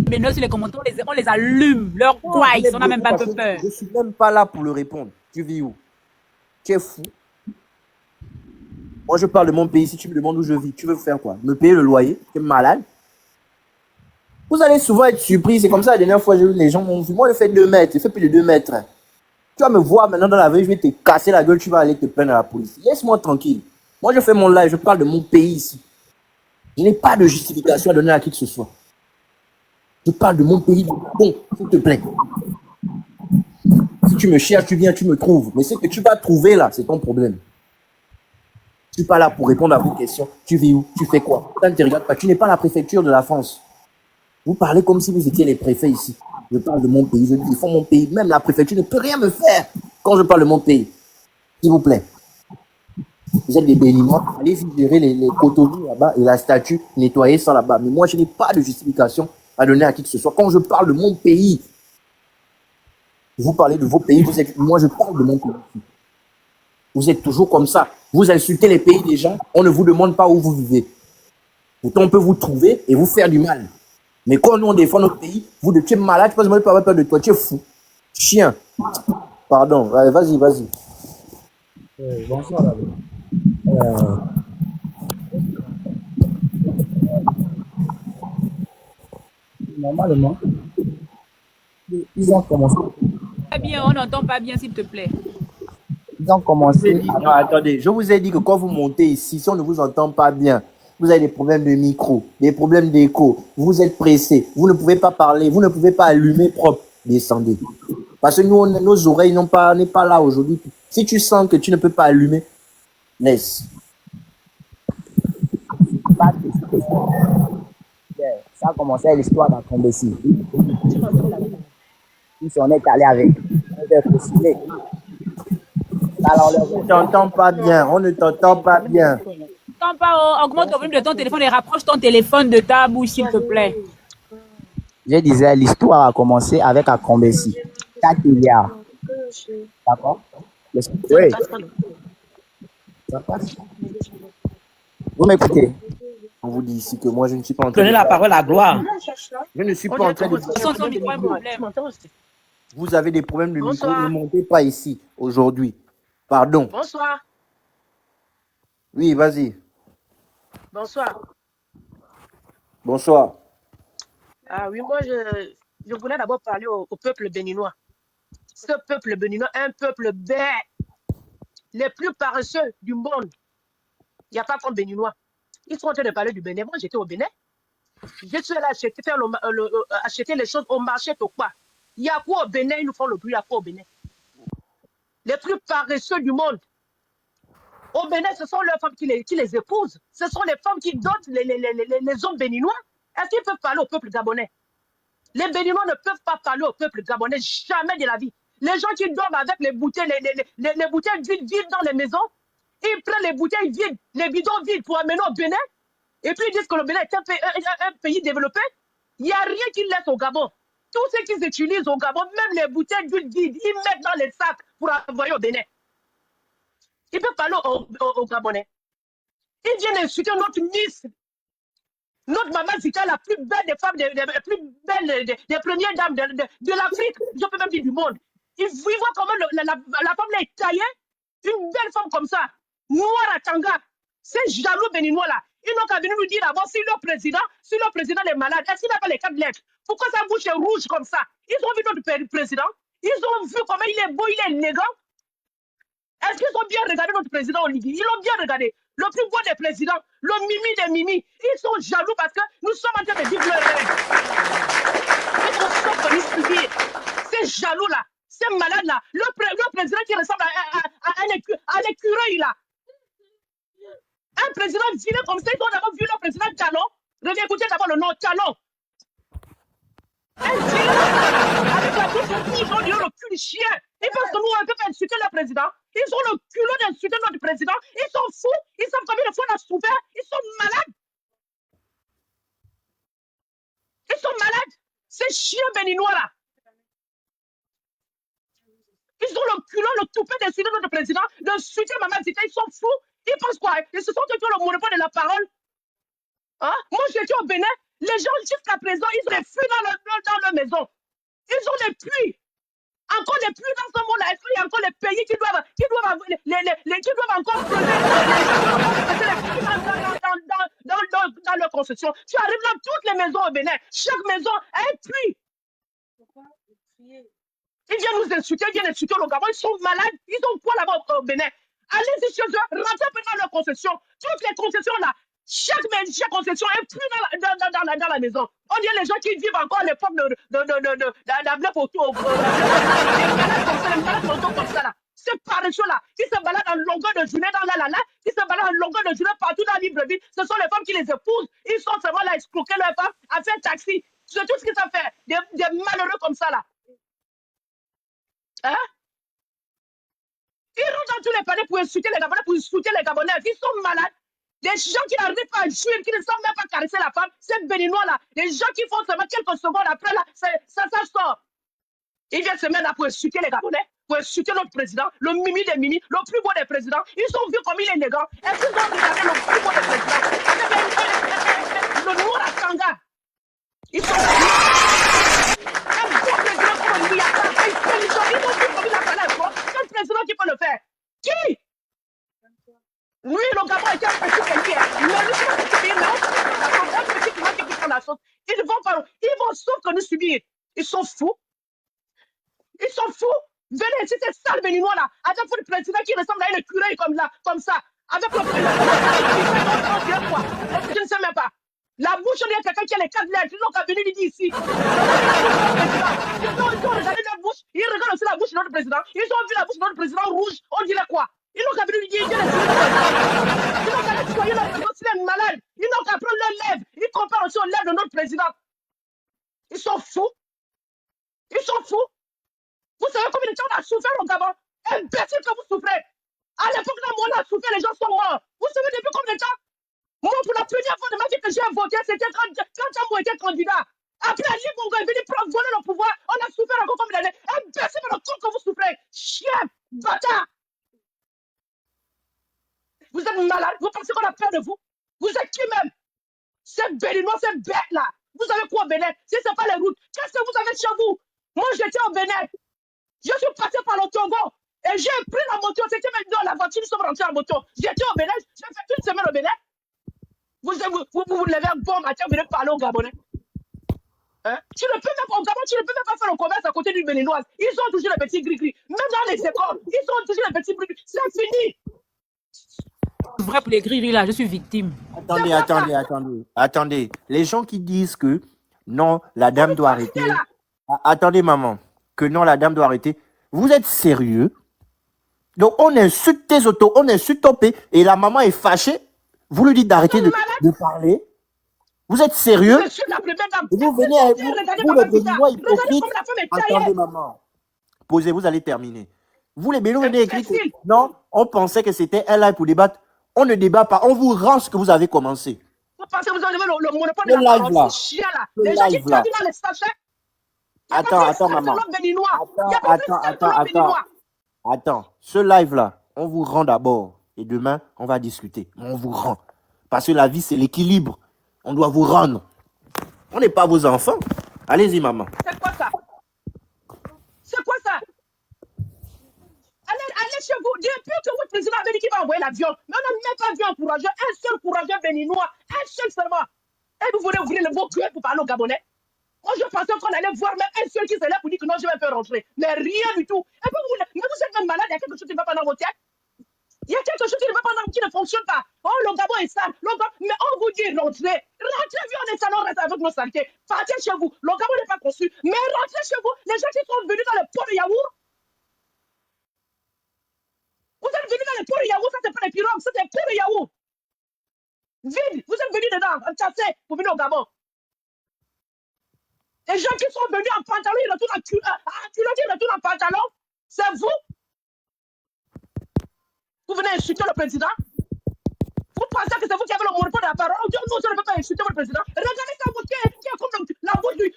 Mais nous, sur les commentaires, on les allume. Leur quoi, on n'a même pas peur. Je suis même pas là pour le répondre. Tu vis où? Tu es fou? Moi, je parle de mon pays. Si tu me demandes où je vis, tu veux faire quoi? Me payer le loyer? Tu es malade? Vous allez souvent être surpris. C'est comme ça, la dernière fois, j'ai vu les gens m'ont vu. Moi, je fais 2 mètres. Je fais plus de 2 mètres. Tu vas me voir maintenant dans la rue, je vais te casser la gueule. Tu vas aller te plaindre à la police. Laisse-moi tranquille. Moi, je fais mon live. Je parle de mon pays ici. Je n'ai pas de justification à donner à qui que ce soit. Je parle de mon pays. Bon, s'il te plaît. Si tu me cherches, tu viens, tu me trouves. Mais ce que tu vas trouver là, c'est ton problème. Je suis pas là pour répondre à vos questions. Tu vis où? Tu fais quoi? Ça ne te regarde pas. Tu n'es pas la préfecture de la France. Vous parlez comme si vous étiez les préfets ici. Je parle de mon pays. Je défends mon pays. Même la préfecture ne peut rien me faire quand je parle de mon pays. S'il vous plaît. Vous êtes des béninois. Allez gérer les cotonneaux là-bas et la statue, nettoyer ça là-bas. Mais moi, je n'ai pas de justification à donner à qui que ce soit. Quand je parle de mon pays, vous parlez de vos pays. Moi, je parle de mon pays. Vous êtes toujours comme ça. Vous insultez les pays des gens. On ne vous demande pas où vous vivez. Pourtant, on peut vous trouver et vous faire du mal. Mais quand nous, on défend notre pays, tu es malade, tu peux pas avoir peur de toi. Tu es fou. Chien. Pardon. Vas-y, vas-y. Bonsoir, normalement, ils ont commencé. Pas bien, on n'entend pas bien, s'il te plaît. Ils ont commencé. Non, attendez, je vous ai dit que quand vous montez ici, si on ne vous entend pas bien, vous avez des problèmes de micro, des problèmes d'écho, vous êtes pressé, vous ne pouvez pas parler, vous ne pouvez pas allumer propre. Descendez. Parce que nous, nos oreilles n'est pas là aujourd'hui. Si tu sens que tu ne peux pas allumer, laisse. Ça a commencé avec l'histoire d'un Combessi. Ils sont allés avec. On ne t'entend pas bien, on ne t'entend pas bien. Augmente le volume de ton téléphone et rapproche ton téléphone de ta bouche, s'il te plaît. Je disais, l'histoire a commencé avec Akombesi. 4 milliards. D'accord? Oui. Ça passe. Vous m'écoutez? On vous dit ici que moi, je ne suis pas en train Prenez la parole à Gloire. Je ne suis pas en train de... de... Vous avez des problèmes de micro, ne montez pas ici aujourd'hui. Pardon. Bonsoir. Oui, vas-y. Bonsoir. Bonsoir. Ah oui, moi, je voulais d'abord parler au peuple béninois. Ce peuple béninois, un peuple bête, les plus paresseux du monde. Il n'y a pas comme béninois. Ils sont en train de parler du Bénin. Moi, j'étais au Bénin. Je suis allé acheter les choses au marché Tokwa. Il y a quoi au Bénin? Ils nous font le bruit. Il y a quoi au Bénin? Les plus paresseux du monde. Au Bénin, ce sont leurs femmes qui les épousent. Ce sont les femmes qui dotent les hommes béninois. Est-ce qu'ils peuvent parler au peuple gabonais? Les Béninois ne peuvent pas parler au peuple gabonais, jamais de la vie. Les gens qui dorment avec les bouteilles, les bouteilles vides dans les maisons, ils prennent les bouteilles vides, les bidons vides pour amener au Bénin, et puis ils disent que le Bénin est un pays développé. Il n'y a rien qu'ils laissent au Gabon. Tout ce qu'ils utilisent au Gabon, même les bouteilles d'huile vides, ils mettent dans les sacs pour envoyer au Bénin. Ils peuvent parler au Gabonais. Ils viennent insulter notre Miss. Notre maman Zita, la plus belle des femmes, la plus belle des premières dames de l'Afrique, je peux même dire du monde. Ils voient comment la femme là est taillée, une belle femme comme ça, noire à Tanga. Ces jaloux béninois là, ils n'ont qu'à venir nous dire d'abord si leur président est malade, est-ce qu'il n'a pas les 4 lettres? Pourquoi sa bouche est rouge comme ça? Ils ont vu notre président, ils ont vu comment il est beau, il est élégant. Est-ce qu'ils ont bien regardé notre président Olivier? Ils l'ont bien regardé. Le plus beau des présidents, le mimi des mimi. Ils sont jaloux parce que nous sommes en train de vivre leur rêve. Ils sont subir. Ces jaloux-là, ces malades-là, le président qui ressemble à un écureuil là. Un président vilain comme ça, ils ont d'abord vu le président Talon. Écoutez d'abord le nom Talon. Un vilain avec la bouche rouge, ils ont le cul de chien. Ils pensent que nous, on peut insulter le président. Ils ont le culot d'insulter notre président. Ils sont fous. Ils savent combien de fois on a souffert. Ils sont malades. Ils sont malades. Ces chiens béninois là. Ils ont le culot, le toupet d'insulter notre président, d'insulter Maman Zita. Ils sont fous. Ils pensent quoi? Ils se sont qui ont le monopole de la parole. Hein? Moi, j'étais au Bénin. Les gens, jusqu'à présent, ils refusent dans leur maison. Ils ont des puits. Encore des pluies dans ce monde-là. Est-ce qu'il y a encore les pays qui doivent encore creuser concession. Tu arrives dans toutes les maisons au Bénin. Chaque maison a un puits. Ils viennent nous insulter, ils viennent insulter le Gabon. Ils sont malades. Ils ont quoi là-bas au Bénin? Allez-y chez eux, rentrez dans leur concession. Toutes les concessions là, chaque concession est plus dans la maison. On dit les gens qui vivent encore à l'époque d'Ablep autour. Les malades comme ça là. Ces paresseux là, qui se baladent en longueur de journée dans la qui se baladent en longueur de journée partout dans Libreville, ce sont les femmes qui les épousent. Ils sont seulement là à escroquer leurs femmes, à faire taxi. C'est tout ce qu'ils savent faire. Des malheureux comme ça là. Hein? Ils rentrent dans tous les palais pour insulter les Gabonais, pour insulter les Gabonais. Ils sont malades. Des gens qui n'arrivent pas à jouir, qui ne savent même pas caresser la femme, ces Béninois là. Des gens qui font seulement quelques secondes après là, ça sort. Ils viennent se mettre là pour insulter les Gabonais, pour insulter notre président, le mimi des mimis, le plus beau des présidents. Ils ont vu comme il est élégant. Est-ce qu'ils ont regardé le plus beau des présidents? Le noir à Kanga. Ils sont un beau président comme Miyata, intelligent. Ils ont vu comme il a parlé à toi. Quel président qui peut le faire? Qui? Lui, le Gabon était un petit pays. Mais lui, c'est un petit pays, mais un petit pays qui prend la sauce. Ils vont sauf que nous subir. Ils sont fous. Ils sont fous. Venez ici, ces sales Béninois là, avec le président qui ressemble à un écureuil comme ça. Avec le président. Je ne sais même pas. La bouche, il y a quelqu'un qui a les 4 lettres. Ils n'ont qu'à venir lui dire ici. Ils ont regardé leur bouche. Ils regardent aussi la bouche de notre président. Ils ont vu la bouche de notre président rouge. On dirait quoi? Ils n'ont qu'à venir lui dire. Ils n'ont qu'à nettoyer leur président s'il est malade. Ils n'ont qu'à prendre leurs lèvres. Ils comparent aussi aux lèvres de notre président. Ils sont fous. Ils sont fous. Vous savez combien de temps on a souffert au Gabon? Imbécile que vous souffrez. À l'époque, là, on a souffert, les gens sont morts. Vous savez depuis combien de temps? Moi, pour la première fois de ma vie que j'ai voté, c'était quand Jambo était candidat. Après, Ali Bongo est venu voler le pouvoir. On a souffert encore combien d'années? Imbécile, mais le temps que vous souffrez. Chien, bâtard. Vous êtes malade. Vous pensez qu'on a peur de vous? Vous êtes qui même? C'est Béninois, c'est bête là. Vous avez quoi au Bénin? Si ce n'est pas les routes, qu'est-ce que vous avez chez vous? Moi, j'étais au Bénin. Je suis passé par le Togo et j'ai pris la moto. C'était même dans la voiture, nous sommes rentrés en moto. J'étais au Bénin, j'ai fait une semaine au Bénin. Vous vous levez un bon matin, vous venez parler aux Gabonais. Hein? Tu ne peux même pas faire le commerce à côté d'une Béninoise. Ils ont toujours les petits gris-gris. Même dans les écoles, ils ont toujours les petits gris-gris. C'est fini. Vrai pour les gris-gris là, je suis victime. Attendez. Les gens qui disent que non, la dame doit arrêter. Attendez, maman. Que non, la dame doit arrêter. Vous êtes sérieux? Donc, on insulte tes autos, on insulte ton pays, et la maman est fâchée. Vous lui dites d'arrêter de parler. Vous êtes sérieux? Vous venez à vous les Béninois hypocrites. Attendez, maman. Posez, vous allez terminer. Vous les Béninois venez écrire que non, on pensait que c'était un live pour débattre. On ne débat pas, on vous rend ce que vous avez commencé. Vous pensez que vous avez le monopole de la parole, ces chiens là. Les gens qui travaillent dans les sachets. Attends, maman. Attends. Ce live-là, on vous rend d'abord. Et demain, on va discuter. On vous rend. Parce que la vie, c'est l'équilibre. On doit vous rendre. On n'est pas vos enfants. Allez-y, maman. C'est quoi ça? Allez chez vous. Depuis que votre président avait dit qu'il va envoyer l'avion, mais on n'a même pas vu un courageux, un seul courageux béninois, un seul seulement. Et vous voulez ouvrir le mot cruel pour parler aux Gabonais? Moi, je pensais qu'on allait voir même un seul qui se lève pour dire que non, je vais faire rentrer. Mais rien du tout. Et puis, mais vous êtes même malade, il y a quelque chose qui ne va pas dans vos têtes. Il y a quelque chose qui ne va pas dans, qui ne fonctionne pas. Oh, le Gabon est sale. Mais on vous dit rentrer. Rentrez, viens, on est sale, on reste avec nos saletés. Partez chez vous. Le Gabon n'est pas conçu. Mais rentrez chez vous. Les gens qui sont venus dans le port de Yaourt. Vous êtes venus dans le port de Yaourt, ça c'est pas les pirogues, ça c'est le port de Yaourt. Vide, vous êtes venus dedans, entassés pour venir au Gabon. Les gens qui sont venus en pantalon, ils retournent en culotte, ils retournent en pantalon. C'est vous. Vous venez insulter le président. Vous pensez que c'est vous qui avez le monopole de la parole. On dit non, je ne peux pas insulter votre président. Regardez sa bouche qui est comme la bouche du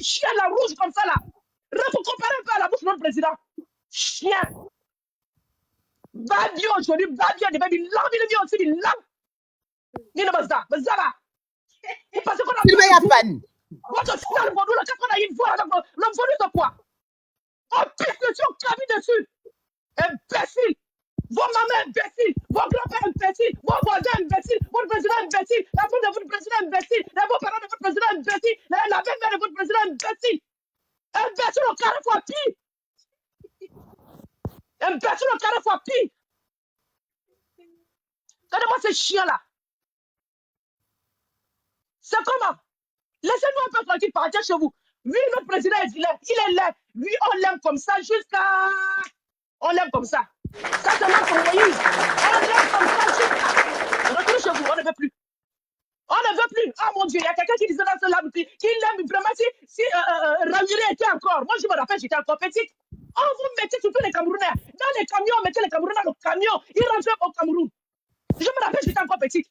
chien, la rouge comme ça là. Vous comparez un peu à la bouche de notre président. Chien. Badio aujourd'hui, Badio, il vient aussi, il l'a. Il ne va pas, mais ça va. Vous pensez qu'on a votre sale vaudou, là, qu'est-ce qu'on a eu voir avec le vaudou de quoi? On pisse dessus, on caville dessus. Imbécile. Vos mamans imbéciles, vos grands-pères imbéciles, vos voisins imbéciles, vos votre président imbécile. La femme de votre président imbécile. Les beaux-parents de votre président imbécile. La belle-mère de votre président imbécile. Imbécile au carré fois pire. Imbécile au carré fois pire. Regardez-moi ces chiens-là. C'est comment? Laissez-nous un peu tranquille, partir chez vous. Lui, notre président est vilain. Il est laid. Lui, on l'aime comme ça jusqu'à... On l'aime comme ça. Ça, c'est notre Moïse. On l'aime comme ça jusqu'à... Retournez chez vous, on ne veut plus. On ne veut plus. Ah mon Dieu, il y a quelqu'un qui disait dans ce live qu'il l'aime vraiment si Ramire était encore. Moi, je me rappelle, j'étais encore petite. On vous mettait surtout les Camerounais. Dans les camions, on mettait les Camerounais dans le camion. Ils rentraient au Cameroun. Je me rappelle, j'étais encore petite.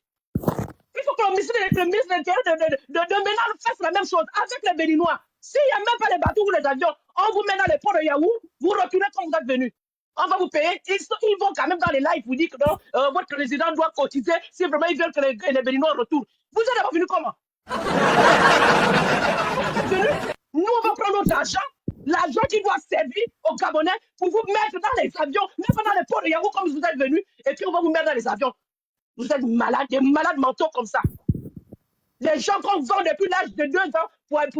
Il faut que le ministre de l'Intérieur de Ménal fasse la même chose avec les Béninois. S'il n'y a même pas les bateaux ou les avions, on vous met dans les ports de Yahoo, vous retournez comme vous êtes venus. On va vous payer. Ils vont quand même dans les lives vous dire que non, votre président doit cotiser si vraiment ils veulent que les Béninois retournent. Vous êtes d'abord venus comment? Nous, on va prendre notre argent, l'argent qui doit servir aux Gabonais pour vous mettre dans les avions, même dans les ports de Yahoo comme vous êtes venus, et puis on va vous mettre dans les avions. Vous êtes malades, des malades mentaux comme ça. Les gens qu'on vend depuis l'âge de 2 ans pour aller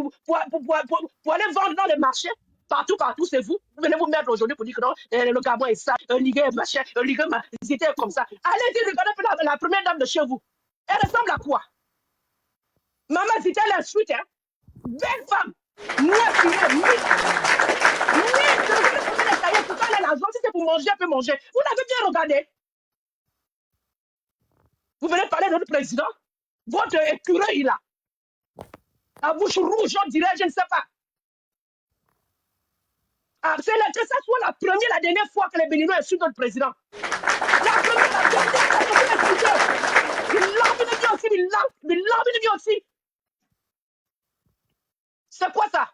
vendre dans les marchés, partout, c'est vous. Vous venez vous mettre aujourd'hui pour dire que non, le Gabon est ça, Ligue machin, Ligue ils étaient comme ça. Allez-y, regardez la première dame de chez vous. Elle ressemble à quoi? Maman Zita, elle est instruite, hein? Belle femme. Pourquoi elle a l'argent? Si c'est pour manger, elle peut manger. Vous l'avez bien regardé. Vous venez parler de notre président? Votre écureuil là. La bouche rouge, on dirait, je ne sais pas. Ah, que ça soit la première, la dernière fois que les Béninois insultent notre président. La première, la dernière, il lave une vie aussi, il lave une vie aussi. C'est quoi ça?